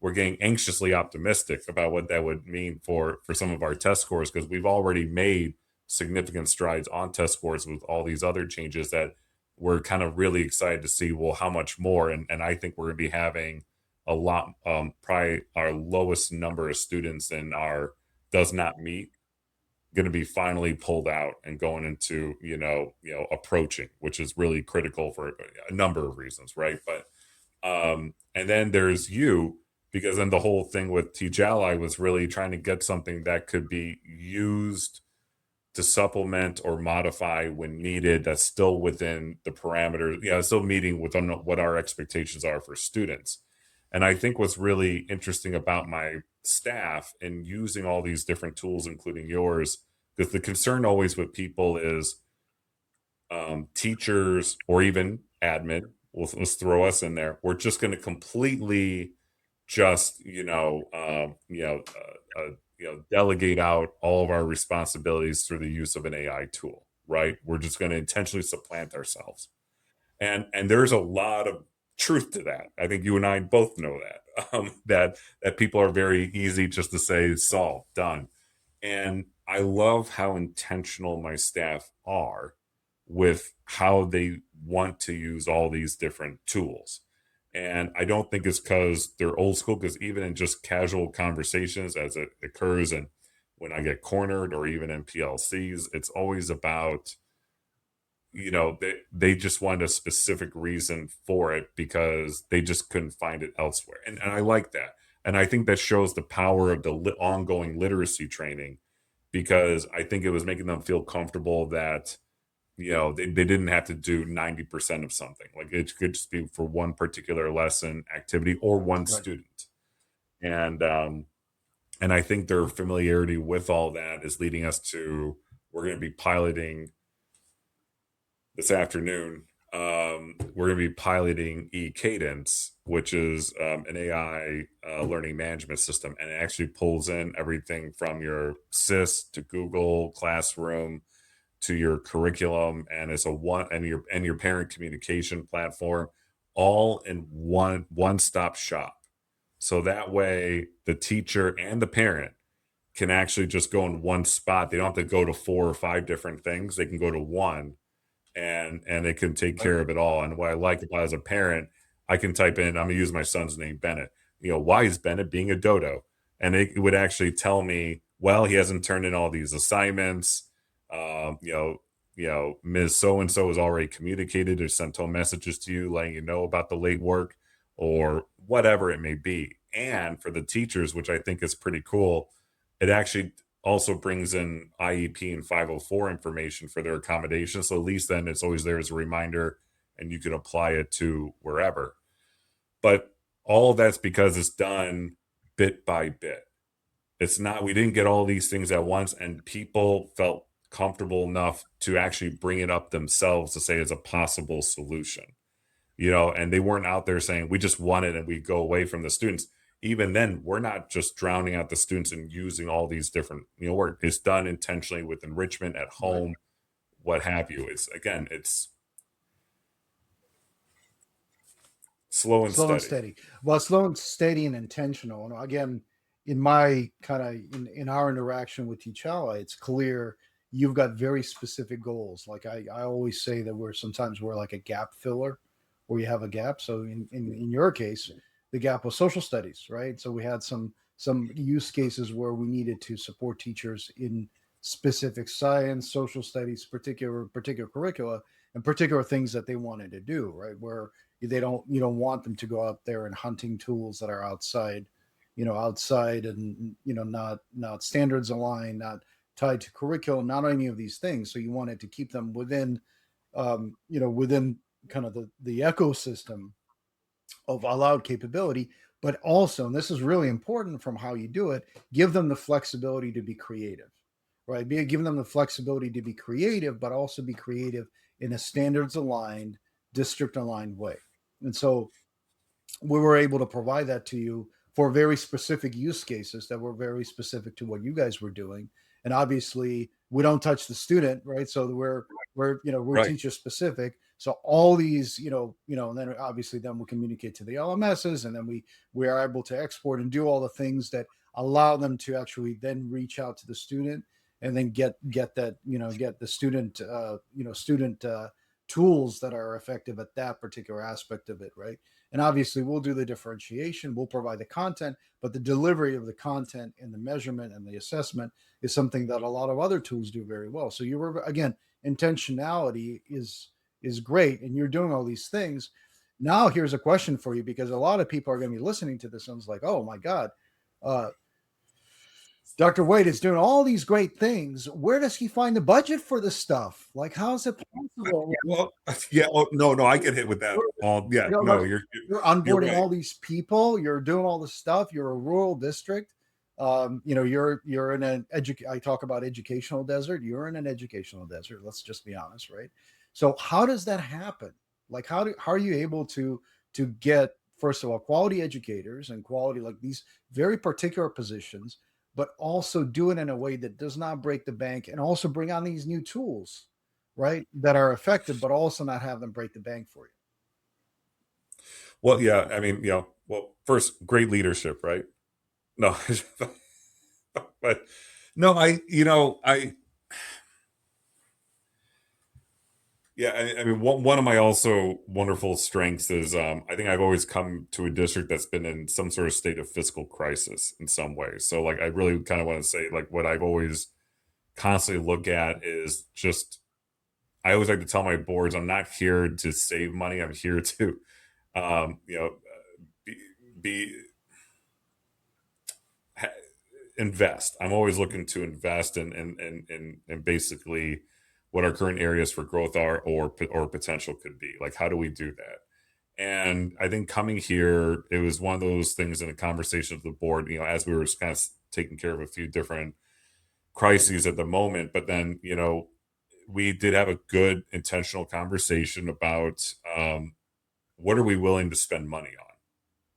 we're getting anxiously optimistic about what that would mean for some of our test scores, because we've already made significant strides on test scores with all these other changes that we're kind of really excited to see, well, how much more. And I think we're going to be having a lot, probably our lowest number of students in our does not meet, going to be finally pulled out and going into, approaching, which is really critical for a number of reasons, right? But and then there's you, because then the whole thing with Teach Ally was really trying to get something that could be used to supplement or modify when needed, that's still within the parameters, still meeting within what our expectations are for students. And I think what's really interesting about my staff and using all these different tools, including yours, because the concern always with people is teachers or even admin, let's throw us in there, we're just going to completely just delegate out all of our responsibilities through the use of an AI tool, right? We're just going to intentionally supplant ourselves, and there's a lot of truth to that. I think you and I both know that that people are very easy just to say solve done. And I love how intentional my staff are with how they want to use all these different tools. And I don't think it's because they're old school, because even in just casual conversations as it occurs, and when I get cornered or even in PLCs, it's always about, they just want a specific reason for it because they just couldn't find it elsewhere. And I like that. And I think that shows the power of the ongoing literacy training, because I think it was making them feel comfortable that, they didn't have to do 90% of something. Like it could just be for one particular lesson, activity, or one Right. student. And I think their familiarity with all that is leading us to, we're going to be piloting this afternoon. We're going to be piloting eCadence, which is an AI learning management system, and it actually pulls in everything from your SIS to Google Classroom to your curriculum, and it's a one and your parent communication platform, all in one stop shop. So that way, the teacher and the parent can actually just go in one spot. They don't have to go to four or five different things. They can go to one, and it can take Right. care of it all. And what I like about as a parent, I can type in, I'm gonna use my son's name, Bennett. Why is Bennett being a dodo? And it would actually tell me, well, he hasn't turned in all these assignments. Um, you know, Ms. So and so has already communicated or sent home messages to you, letting you know about the late work or whatever it may be. And for the teachers, which I think is pretty cool, it actually also brings in IEP and 504 information for their accommodation. So at least then it's always there as a reminder, and you can apply it to wherever. But all of that's because it's done bit by bit. It's not, we didn't get all these things at once, and people felt comfortable enough to actually bring it up themselves to say it's a possible solution, and they weren't out there saying, we just want it and we go away from the students. Even then, we're not just drowning out the students and using all these different, work. It's done intentionally with enrichment at Right. home, what have you. It's slow and Slow and steady. steady. Well, slow and steady and intentional. And again, in my kind of in our interaction with each ally, it's clear you've got very specific goals. Like I always say that we're like a gap filler where you have a gap. So in your case, the gap was social studies, right? So we had some use cases where we needed to support teachers in specific science, social studies, particular curricula, and particular things that they wanted to do, right? Where You don't want them to go out there and hunting tools that are outside and not standards aligned, not tied to curriculum, not any of these things. So you wanted to keep them within kind of the ecosystem of allowed capability, but also, and this is really important from how you do it, give them the flexibility to be creative, right? Give them the flexibility to be creative, but also be creative in a standards aligned, district aligned way. And so we were able to provide that to you for very specific use cases that were very specific to what you guys were doing. And obviously, we don't touch the student, right? So we're Right. teacher specific. So all these, and then obviously then we communicate to the LMSs, and then we are able to export and do all the things that allow them to actually then reach out to the student and then get that, get the student tools that are effective at that particular aspect of it, right? And obviously, we'll do the differentiation, we'll provide the content, but the delivery of the content and the measurement and the assessment is something that a lot of other tools do very well. So you were, again, intentionality is great, and you're doing all these things. Now, here's a question for you, because a lot of people are going to be listening to this and it's like, oh my God, uh, Dr. Wade is doing all these great things. Where does he find the budget for this stuff? Like, how is it possible? Well, yeah. Oh, no, no, I get hit with that all. Yeah, Like no, you're you're onboarding right. all these people, you're doing all this stuff. You're a rural district. You're in I talk about educational desert. You're in an educational desert. Let's just be honest, right? So how does that happen? Like, how are you able to get, first of all, quality educators and quality, like these very particular positions, but also do it in a way that does not break the bank, and also bring on these new tools, right, that are effective, but also not have them break the bank for you. Well, yeah. I mean, well, first, great leadership, right? No, but no, yeah. I mean, one of my also wonderful strengths is I think I've always come to a district that's been in some sort of state of fiscal crisis in some way. So, like, I really kind of want to say, like, what I've always constantly look at is just I always like to tell my boards, I'm not here to save money. I'm here to, um, you know, be, be ha- invest. I'm always looking to invest in basically what our current areas for growth are, or potential could be. Like, how do we do that? And I think coming here, it was one of those things in a conversation with the board. As we were just kind of taking care of a few different crises at the moment, but then we did have a good intentional conversation about what are we willing to spend money on,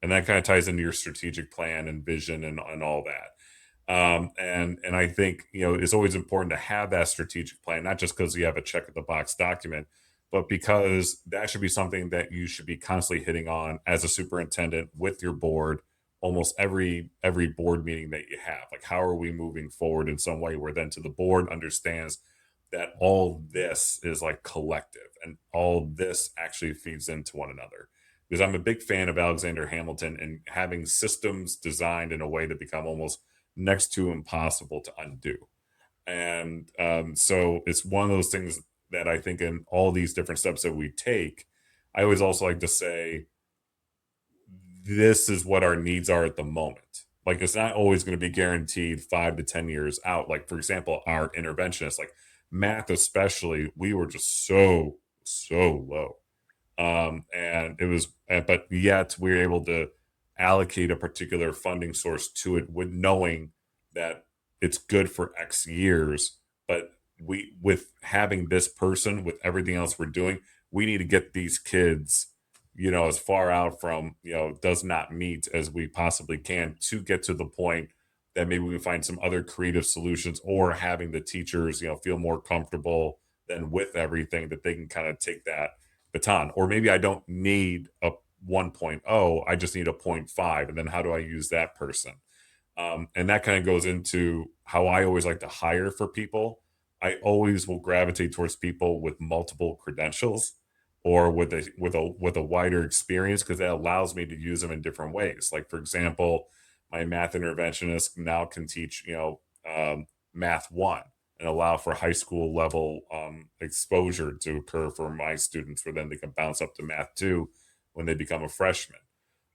and that kind of ties into your strategic plan and vision and all that. And I think it's always important to have that strategic plan, not just because you have a check at the box document, but because that should be something that you should be constantly hitting on as a superintendent with your board, almost every board meeting that you have. Like, how are we moving forward in some way where then to the board understands that all this is like collective and all this actually feeds into one another. Because I'm a big fan of Alexander Hamilton and having systems designed in a way that become almost next to impossible to undo. And so it's one of those things that I think in all these different steps that we take, I always also like to say, this is what our needs are at the moment. Like, it's not always going to be guaranteed 5 to 10 years out. Like, for example, our interventionists, like math especially, we were just so low. And it was, but yet we were able to allocate a particular funding source to it with knowing that it's good for X years. But with having this person, with everything else we're doing, we need to get these kids, as far out from, does not meet as we possibly can to get to the point that maybe we find some other creative solutions, or having the teachers, feel more comfortable than with everything that they can kind of take that baton. Or maybe I don't need a 1.0, I just need a point 0.5. And then how do I use that person? And that kind of goes into how I always like to hire for people. I always will gravitate towards people with multiple credentials, or with a wider experience, because that allows me to use them in different ways. Like, for example, my math interventionist now can teach math 1, and allow for high school level exposure to occur for my students, where then they can bounce up to math 2 when they become a freshman.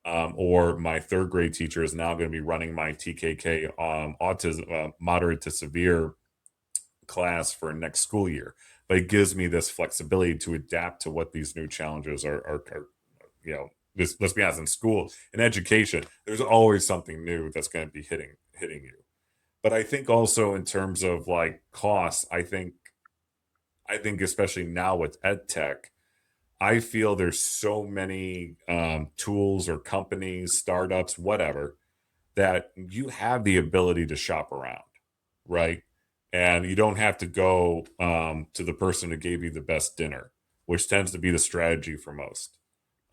Or my third grade teacher is now going to be running my TKK autism, moderate to severe class for next school year. But it gives me this flexibility to adapt to what these new challenges are you know, this, let's be honest, in school, in education, there's always something new that's going to be hitting you. But I think also in terms of like costs, I think especially now with EdTech, I feel there's so many tools or companies, startups, whatever, that you have the ability to shop around, right? And you don't have to go to the person who gave you the best dinner, which tends to be the strategy for most.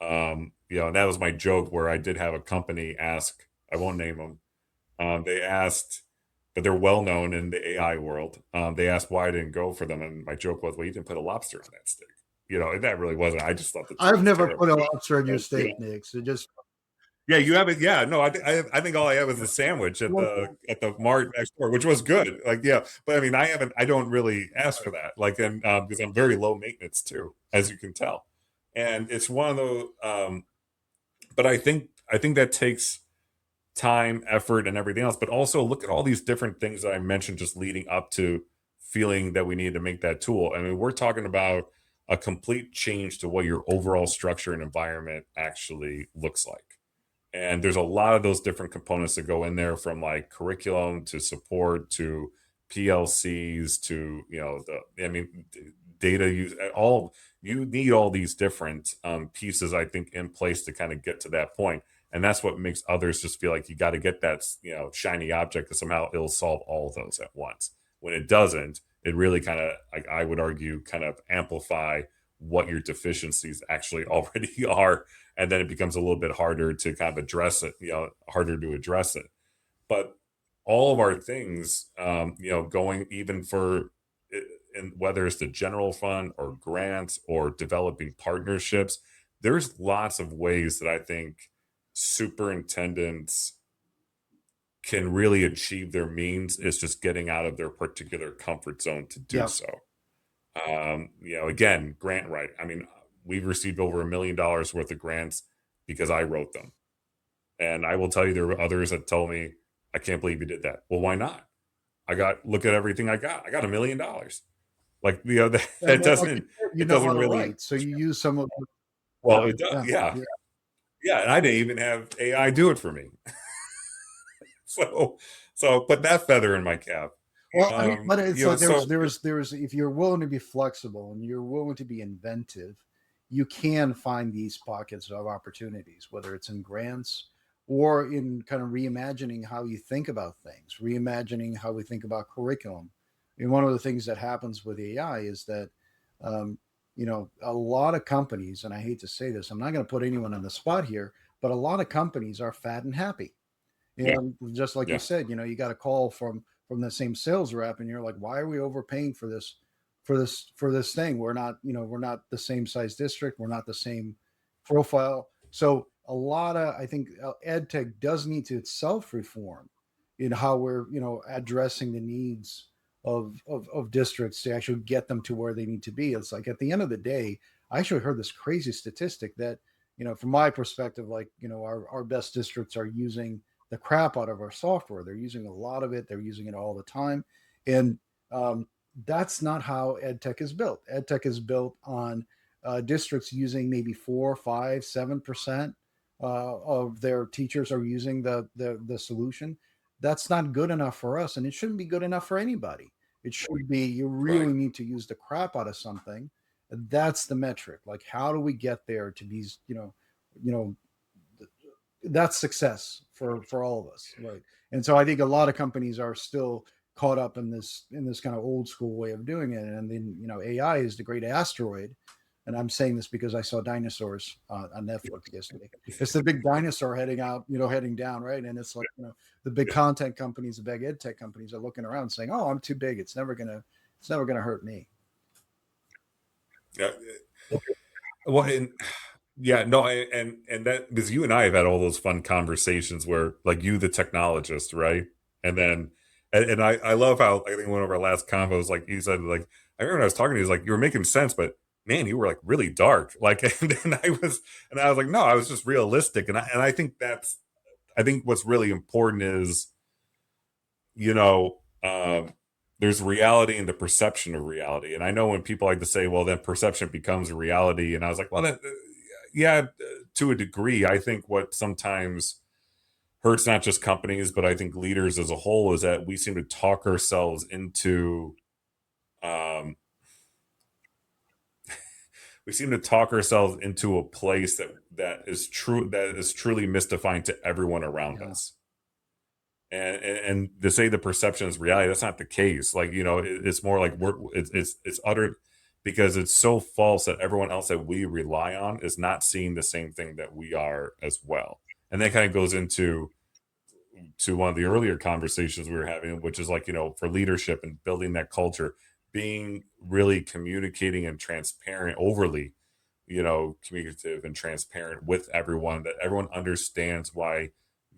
And that was my joke where I did have a company ask, I won't name them, they asked, but they're well known in the AI world. They asked why I didn't go for them. And my joke was, well, you didn't put a lobster on that steak. And that really wasn't. I just thought the food I've was never terrible. put a lobster on your But, steak, Nick. So just yeah, you have it. Yeah, no, I think all I have is the sandwich at the mart next door, which was good. Like, yeah, but I mean, I don't really ask for that. Like, and because I'm very low maintenance too, as you can tell, and it's one of those. But I think that takes time, effort, and everything else. But also look at all these different things that I mentioned just leading up to feeling that we need to make that tool. I mean, we're talking about a complete change to what your overall structure and environment actually looks like. And there's a lot of those different components that go in there, from like curriculum to support to PLCs to, data use, all you need all these different pieces, I think, in place to kind of get to that point. And that's what makes others just feel like you got to get that, shiny object, that somehow it'll solve all of those at once. When it doesn't, it really kind of, like, I would argue, kind of amplify what your deficiencies actually already are, and then it becomes a little bit harder to kind of address it, harder to address it. But all of our things, going even for, and whether it's the general fund or grants or developing partnerships, there's lots of ways that I think superintendents can really achieve their means. Is just getting out of their particular comfort zone to do yeah, so. Again, grant writing. I mean, we've received over $1 million worth of grants because I wrote them. And I will tell you, there were others that told me, I can't believe you did that. Well, why not? Look at everything I got. I got $1 million. Like, that, and that well, like doesn't, you it know how doesn't to really, write, so you use some of well, it does. yeah, Yeah. yeah. Yeah. And I didn't even have AI do it for me. So, put that feather in my cap. Well, I mean, but it's like So there's if you're willing to be flexible and you're willing to be inventive, you can find these pockets of opportunities, whether it's in grants or in kind of reimagining how you think about things, reimagining how we think about curriculum. I mean, one of the things that happens with AI is that, um, a lot of companies, and I hate to say this, I'm not going to put anyone on the spot here, but a lot of companies are fat and happy. yeah, And just like you yeah, said, you got a call from the same sales rep, and you're like, why are we overpaying for this thing? We're not the same size district. We're not the same profile. So a lot of I think ed tech does need to itself reform in how we're addressing the needs of districts to actually get them to where they need to be. It's like at the end of the day, I actually heard this crazy statistic that from my perspective, like our best districts are using the crap out of our software. They're using a lot of it. They're using it all the time, and um, that's not how EdTech is built. EdTech is built on districts using maybe 4, 5, 7% of their teachers are using the solution. That's not good enough for us, and it shouldn't be good enough for anybody. It should be you really right, need to use the crap out of something. That's the metric. Like, how do we get there to be, you know, that's success for all of us, right? And so I think a lot of companies are still caught up in this kind of old school way of doing it. And then AI is the great asteroid, and I'm saying this because I saw dinosaurs on Netflix yesterday. It's the big dinosaur heading out, heading down, right? And it's like the big content companies, the big ed tech companies are looking around saying, "Oh, I'm too big. It's never gonna hurt me." yeah. Well, and yeah, no, and that, because you and I have had all those fun conversations where, like, you, the technologist, right? And then, and I love how, I think one of our last convos, like, you said, like, I remember when I was talking to you, he's like, you were making sense, but man, you were like really dark. Like, and I was like, no, I was just realistic. And I think I think what's really important is, you know, there's reality and the perception of reality. And I know when people like to say, well, then perception becomes reality. And I was like, well, yeah, to a degree. I think what sometimes hurts not just companies, but I think leaders as a whole is that we seem to talk ourselves into, um, a place that is truly mystifying to everyone around Yeah. us. And to say the perception is reality, that's not the case. Like, it's more like it's uttered because it's so false that everyone else that we rely on is not seeing the same thing that we are as well. And that kind of goes into one of the earlier conversations we were having, which is like, for leadership and building that culture, being really communicating and transparent, overly, communicative and transparent with everyone, that everyone understands why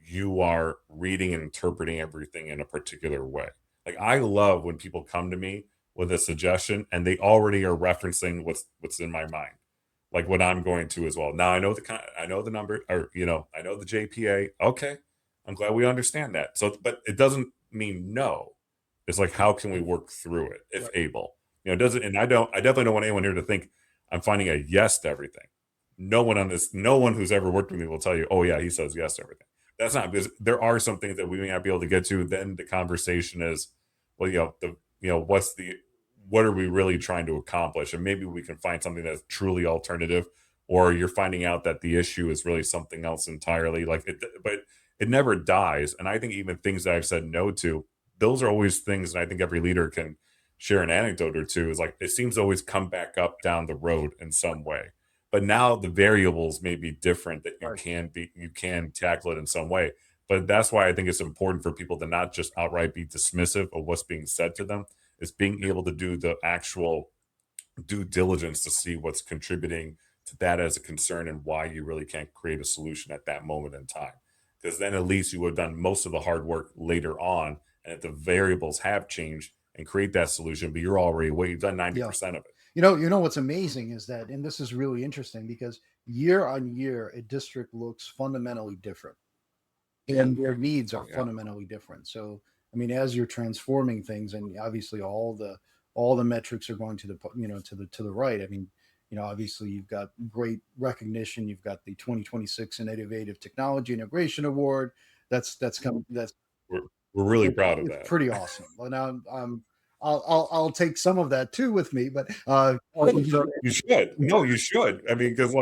you are reading and interpreting everything in a particular way. Like, I love when people come to me with a suggestion and they already are referencing what's in my mind, like what I'm going to as well. Now I know the number, or I know the JPA. Okay, I'm glad we understand that. So, but it doesn't mean no. It's like, how can we work through it if Right. able? It doesn't. And I definitely don't want anyone here to think I'm finding a yes to everything. No one who's ever worked with me will tell you, oh yeah, he says yes to everything. That's not, because there are some things that we may not be able to get to. Then the conversation is, well, what are we really trying to accomplish? And maybe we can find something that's truly alternative, or you're finding out that the issue is really something else entirely. But it never dies. And I think even things that I've said no to, those are always things, and I think every leader can share an anecdote or two, is like, it seems to always come back up down the road in some way. But now the variables may be different, that Right. you can tackle it in some way. But that's why I think it's important for people to not just outright be dismissive of what's being said to them. Is being able to do the actual due diligence to see what's contributing to that as a concern, and why you really can't create a solution at that moment in time. Because then at least you would have done most of the hard work later on. And if the variables have changed, and create that solution, but you've done Yeah. 90% of it. You know what's amazing is that, and this is really interesting because year on year, a district looks fundamentally different, and their needs are Oh yeah. fundamentally different. So, I mean, as you're transforming things, and obviously all the metrics are going to the right. I mean, obviously you've got great recognition. You've got the 2026 Innovative Technology Integration Award. That's coming. We're, we're really proud of It's that. pretty awesome. Well, now I'll take some of that too with me, but You should. No, you should. I mean, because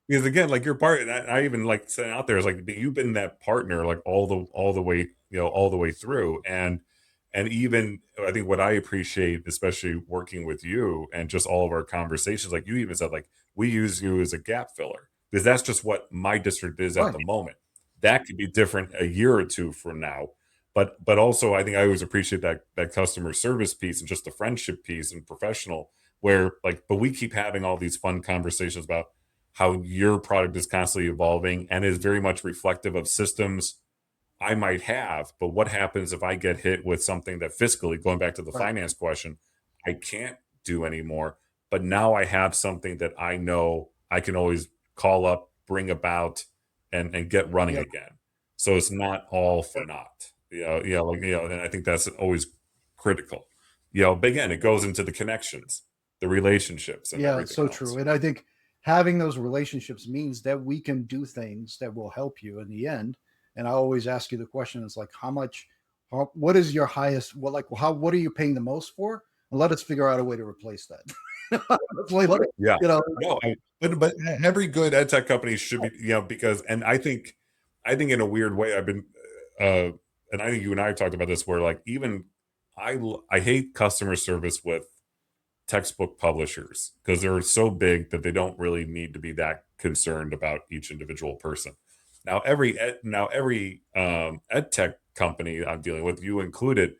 again, like, you're part, and I even like saying out there is like, you've been that partner like all the way, all the way through. And even I think what I appreciate, especially working with you and just all of our conversations, like, you even said, like, we use you as a gap filler, because that's just what my district is at right, the moment. That could be different a year or two from now. But also, I think I always appreciate that customer service piece, and just the friendship piece and professional, where, like, but we keep having all these fun conversations about how your product is constantly evolving and is very much reflective of systems I might have. But what happens if I get hit with something that fiscally, going back to the right, finance question, I can't do anymore? But now I have something that I know I can always call up, bring about, and get running yeah, again. So it's not all for naught. And I think that's always critical. But again, it goes into the connections, the relationships, and yeah. It's everything so true, else. and I think having those relationships means that we can do things that will help you in the end. And I always ask you the question: is like, what is your highest? What are you paying the most for? And let us figure out a way to replace that. Yeah. You know, No, but every good ed tech company should be, because, and I think in a weird way, I've been, uh, and I think you and I talked about this, where like, even I hate customer service with textbook publishers, because they're so big that they don't really need to be that concerned about each individual person. Now every ed tech company I'm dealing with, you included,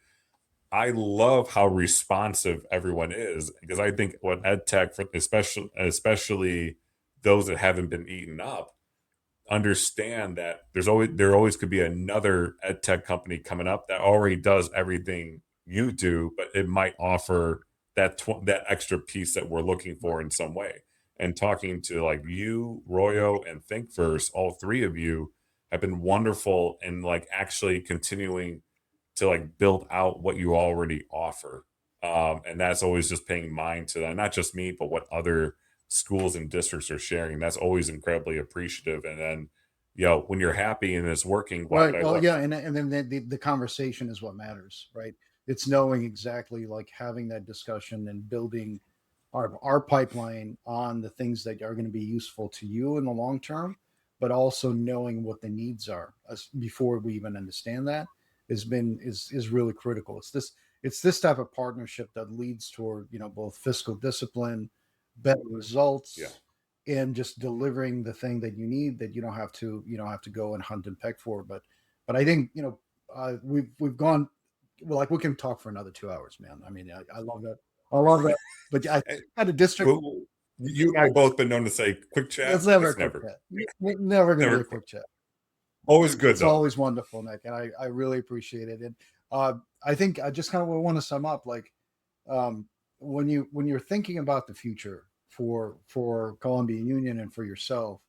I love how responsive everyone is, because I think what ed tech, especially those that haven't been eaten up, understand that there always could be another ed tech company coming up that already does everything you do, but it might offer that extra piece that we're looking for in some way. And talking to like you, Royo, and Think First, all three of you have been wonderful in like actually continuing to like build out what you already offer. And that's always just paying mind to that, not just me, but what other schools and districts are sharing. That's always incredibly appreciative. And then, when you're happy and it's working, why would Right. I Well, look? yeah, and then the conversation is what matters, right? It's knowing exactly, like, having that discussion and building our pipeline on the things that are going to be useful to you in the long term, but also knowing what the needs are before we even understand that is really critical. It's this type of partnership that leads toward, both fiscal discipline, better Yeah. results, and just delivering the thing that you need, that you don't have to go and hunt and peck for. But I think, we've gone, well, like, we can talk for another 2 hours, man. I mean, I love that. I love that. But I Eh, had a district. well, you and I both been known to say quick It's chat. never a It's quick never, chat. Never going to be never a quick. quick chat. Always good It's though. always wonderful, Nick, and I really appreciate it. And uh, I think I just kind of want to sum up, like, um, when you're thinking about the future for Columbia Union and for yourself,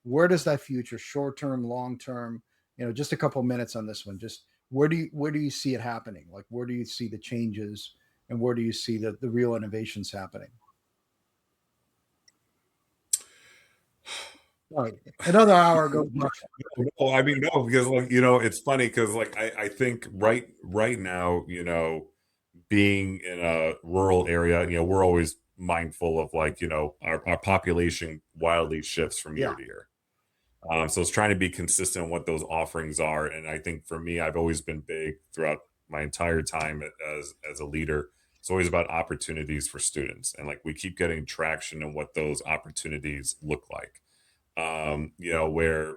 where does that future, short term, long term, just a couple minutes on this one, just where do you see it happening? Like, where do you see the changes, and where do you see the real innovations happening? All right, another hour goes by. No, I mean, no, because like, it's funny because like I think right now, being in a rural area, we're always mindful of like, our population wildly shifts from Yeah, year to year. So it's trying to be consistent in what those offerings are. And I think for me, I've always been big throughout my entire time as a leader. It's always about opportunities for students. And like we keep getting traction in what those opportunities look like. Where,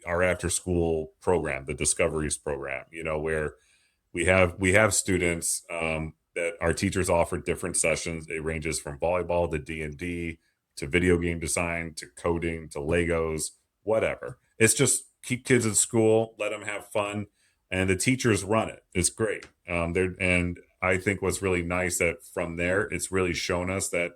our after school program, the Discoveries program, where we have students that our teachers offer different sessions. It ranges from volleyball to D&D to video game design to coding to Legos, whatever. It's just keep kids in school, let them have fun, and the teachers run it. It's great. And I think what's really nice that from there, it's really shown us that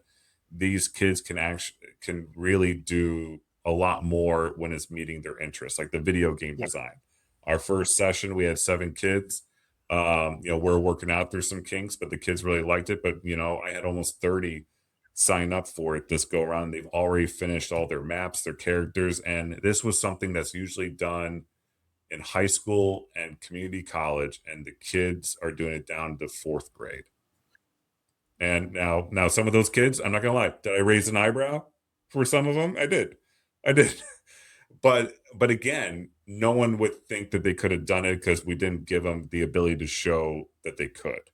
these kids can really do a lot more when it's meeting their interests, like the video game yeah, design. Our first session, we had 7 kids. We're working out through some kinks, but the kids really liked it. But I had almost 30 sign up for it this go around. They've already finished all their maps, their characters, and this was something that's usually done in high school and community college, and the kids are doing it down to fourth grade. And now some of those kids, I'm not gonna lie, did I raise an eyebrow for some of them? I did. But again, no one would think that they could have done it because we didn't give them the ability to show that they could.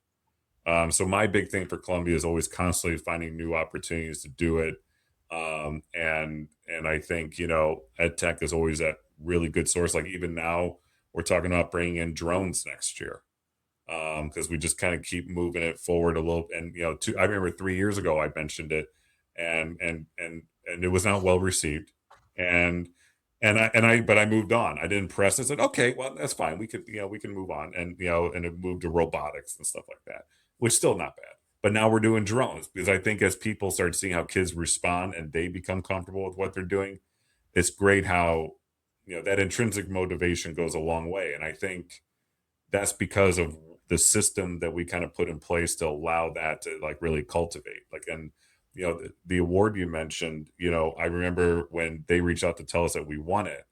So my big thing for Columbia is always constantly finding new opportunities to do it. And I think EdTech is always that really good source. Like even now, we're talking about bringing in drones next year because we just kind of keep moving it forward a little. And I remember 3 years ago I mentioned it, and it was not well received, and but I moved on. I didn't press. I said, okay, well that's fine. We can move on, and it moved to robotics and stuff like that, which still not bad. But now we're doing drones because I think as people start seeing how kids respond and they become comfortable with what they're doing, it's great how that intrinsic motivation goes a long way. And I think that's because of the system that we kind of put in place to allow that to like really cultivate like. And the award you mentioned, I remember when they reached out to tell us that we won it,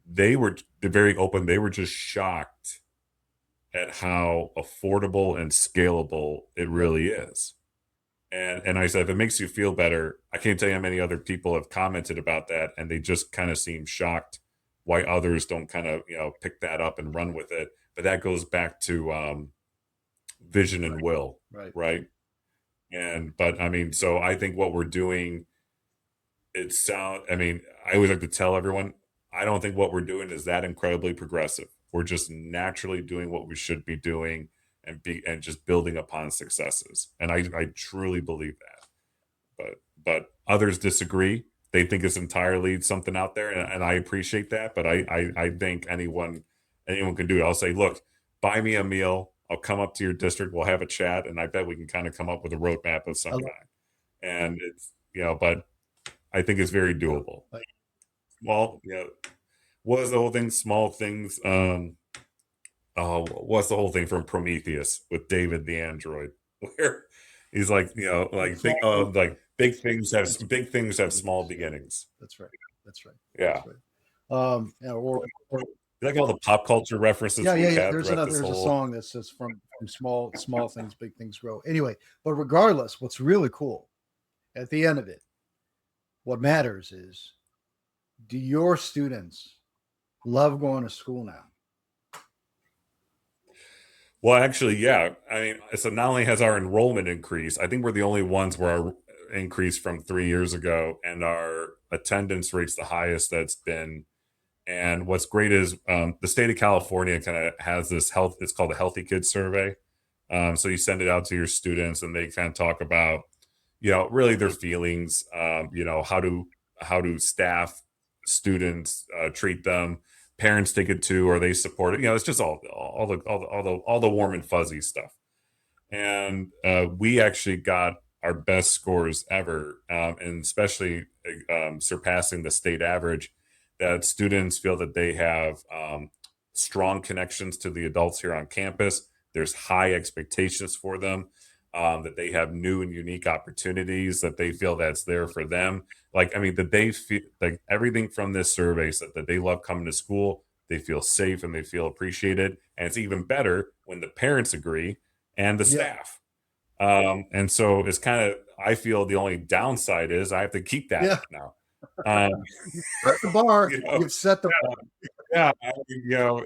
they're very open. They were just shocked at how affordable and scalable it right. really is. And I said, if it makes you feel better, I can't tell you how many other people have commented about that, and they just kind of seem shocked why others don't kind of pick that up and run with it. But that goes back to vision and will, Right. right? And but I mean, so I think what we're doing, I mean, I always like to tell everyone, I don't think what we're doing is that incredibly progressive. We're just naturally doing what we should be doing and just building upon successes. And I truly believe that. But others disagree. They think it's entirely something out there, and I appreciate that. But I think anyone can do it. I'll say, look, buy me a meal. I'll come up to your district. We'll have a chat, and I bet we can kind of come up with a roadmap of I some love, kind. And it's but I think it's very yeah, doable. like, Well, what was the whole thing? Small things. Oh, what's the whole thing from Prometheus with David the android, where he's like, like small things, like it's big things have big small things. Yeah, beginnings. that's right. That's right. Yeah, That's right. Yeah, or you like all the pop culture references yeah, yeah, we've yeah. had There's throughout another. this There's a whole. song that says from small things, big things grow. Anyway, but regardless, what's really cool at the end of it, what matters is, do your students love going to school now? Well, actually, yeah. I mean, so not only has our enrollment increased, I think we're the only ones where our increase from 3 years ago, and our attendance rate's the highest that's been. And what's great is the state of California kind of has this health. It's called a Healthy Kids Survey. So you send it out to your students, and they kind of talk about, really their feelings. How do staff, students treat them, parents take it too, or they support it. It's just all the warm and fuzzy stuff. And we actually got our best scores ever, and especially surpassing the state average. That students feel that they have strong connections to the adults here on campus. There's high expectations for them. That they have new and unique opportunities. That they feel that's there for them. Like, I mean, that they feel like everything from this survey said that they love coming to school. They feel safe and they feel appreciated. And it's even better when the parents agree and the Yeah, staff. And so it's kind of, I feel the only downside is I have to keep that yeah. up now. Um, You set the bar. you know, You've set the bar. yeah,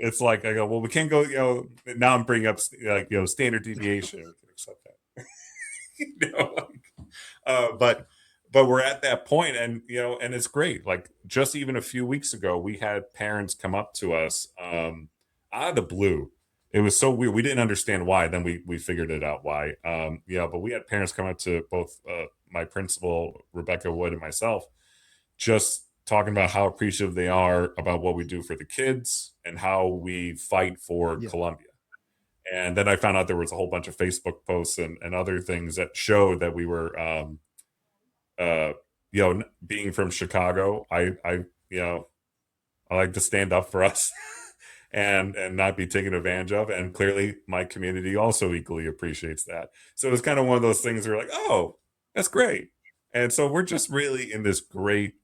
it's like I go, well, we can't go, now I'm bringing up like, standard deviation. We can accept that. But we're at that point, and and it's great. Like just even a few weeks ago, we had parents come up to us out of the blue. It was so weird. We didn't understand why. Then we figured it out why. But we had parents come up to both my principal Rebecca Wood and myself, just talking about how appreciative they are about what we do for the kids and how we fight for Yeah, Columbia. And then I found out there was a whole bunch of Facebook posts and other things that showed that we were, uh, being from Chicago, I like to stand up for us and not be taken advantage of. And clearly, my community also equally appreciates that. So it's kind of one of those things where like, oh, that's great. And so we're just really in this great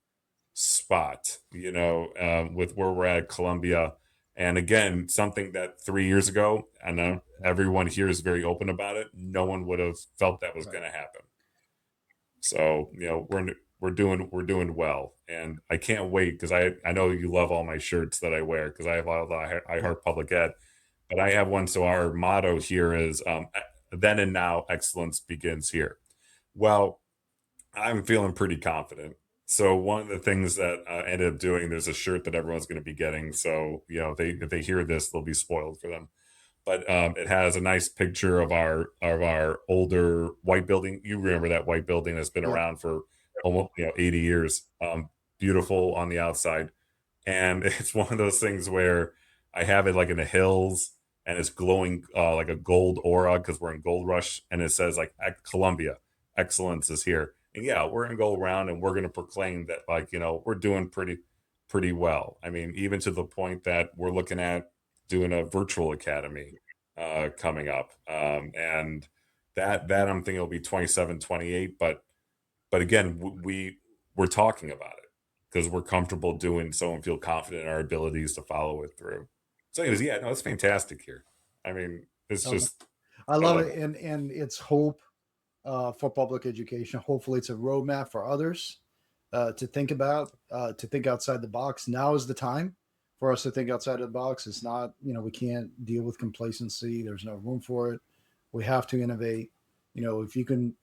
spot, with where we're at Columbia. And again, something that 3 years ago, I know everyone here is very open about it. No one would have felt that was right. going to happen. So we're doing well, and I can't wait because I know you love all my shirts that I wear because I have all the I Yeah, Heart Public Ed, but I have one. So our motto here is then and now excellence begins here. Well, I'm feeling pretty confident. So one of the things that I ended up doing, there's a shirt that everyone's going to be getting. So if they hear this, they'll be spoiled for them. But it has a nice picture of our older white building. You remember that white building that's been yeah, around for almost 80 years. Beautiful on the outside, and it's one of those things where I have it like in the hills, and it's glowing like a gold aura because we're in Gold Rush, and it says like Columbia, excellence is here. And yeah, we're gonna go around and we're gonna proclaim that like we're doing pretty well. I mean, even to the point that we're looking at doing a virtual academy coming up, and that I'm thinking will be 27, 28. But again, we're talking about it because we're comfortable doing so and feel confident in our abilities to follow it through. So, anyways, yeah, no, it's fantastic here. I mean, it's I love, just I I love love it, it. and it's hope for public education. Hopefully, it's a roadmap for others to think about, to think outside the box. Now is the time for us to think outside of the box. It's not, we can't deal with complacency. There's no room for it. We have to innovate. If you can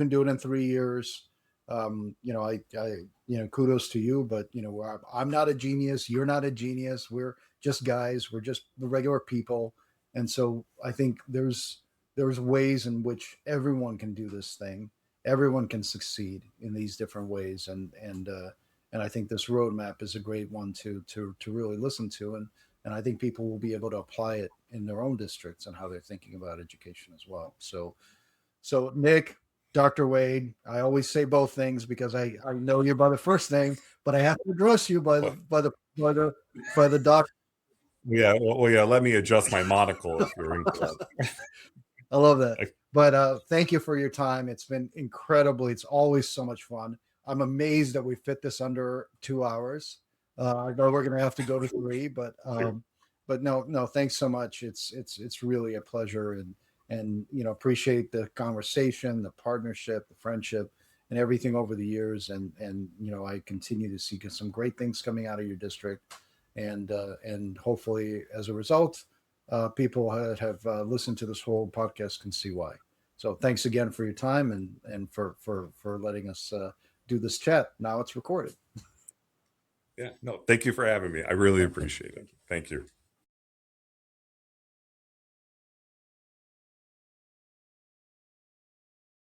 do it in 3 years, kudos to you. But I'm not a genius. You're not a genius. We're just guys. We're just the regular people. And so I think there's ways in which everyone can do this thing. Everyone can succeed in these different ways, and I think this roadmap is a great one to really listen to. And and I think people will be able to apply it in their own districts and how they're thinking about education as well. So Nick, Dr. Wade, I always say both things because I know you by the first name, but I have to address you by the Well, by the doctor. yeah, yeah. Let me adjust my monocle if you're incorrect. I love that. I, But thank you for your time. It's been incredible. It's always so much fun. I'm amazed that we fit this under 2 hours. I know we're going to have to go to three, but no, no, thanks so much. It's really a pleasure, and appreciate the conversation, the partnership, the friendship, and everything over the years. And I continue to see some great things coming out of your district, and hopefully as a result, people that have listened to this whole podcast can see why. So thanks again for your time, and for letting us do this chat. Now it's recorded. yeah, no, thank you for having me. I really appreciate it. Thank you.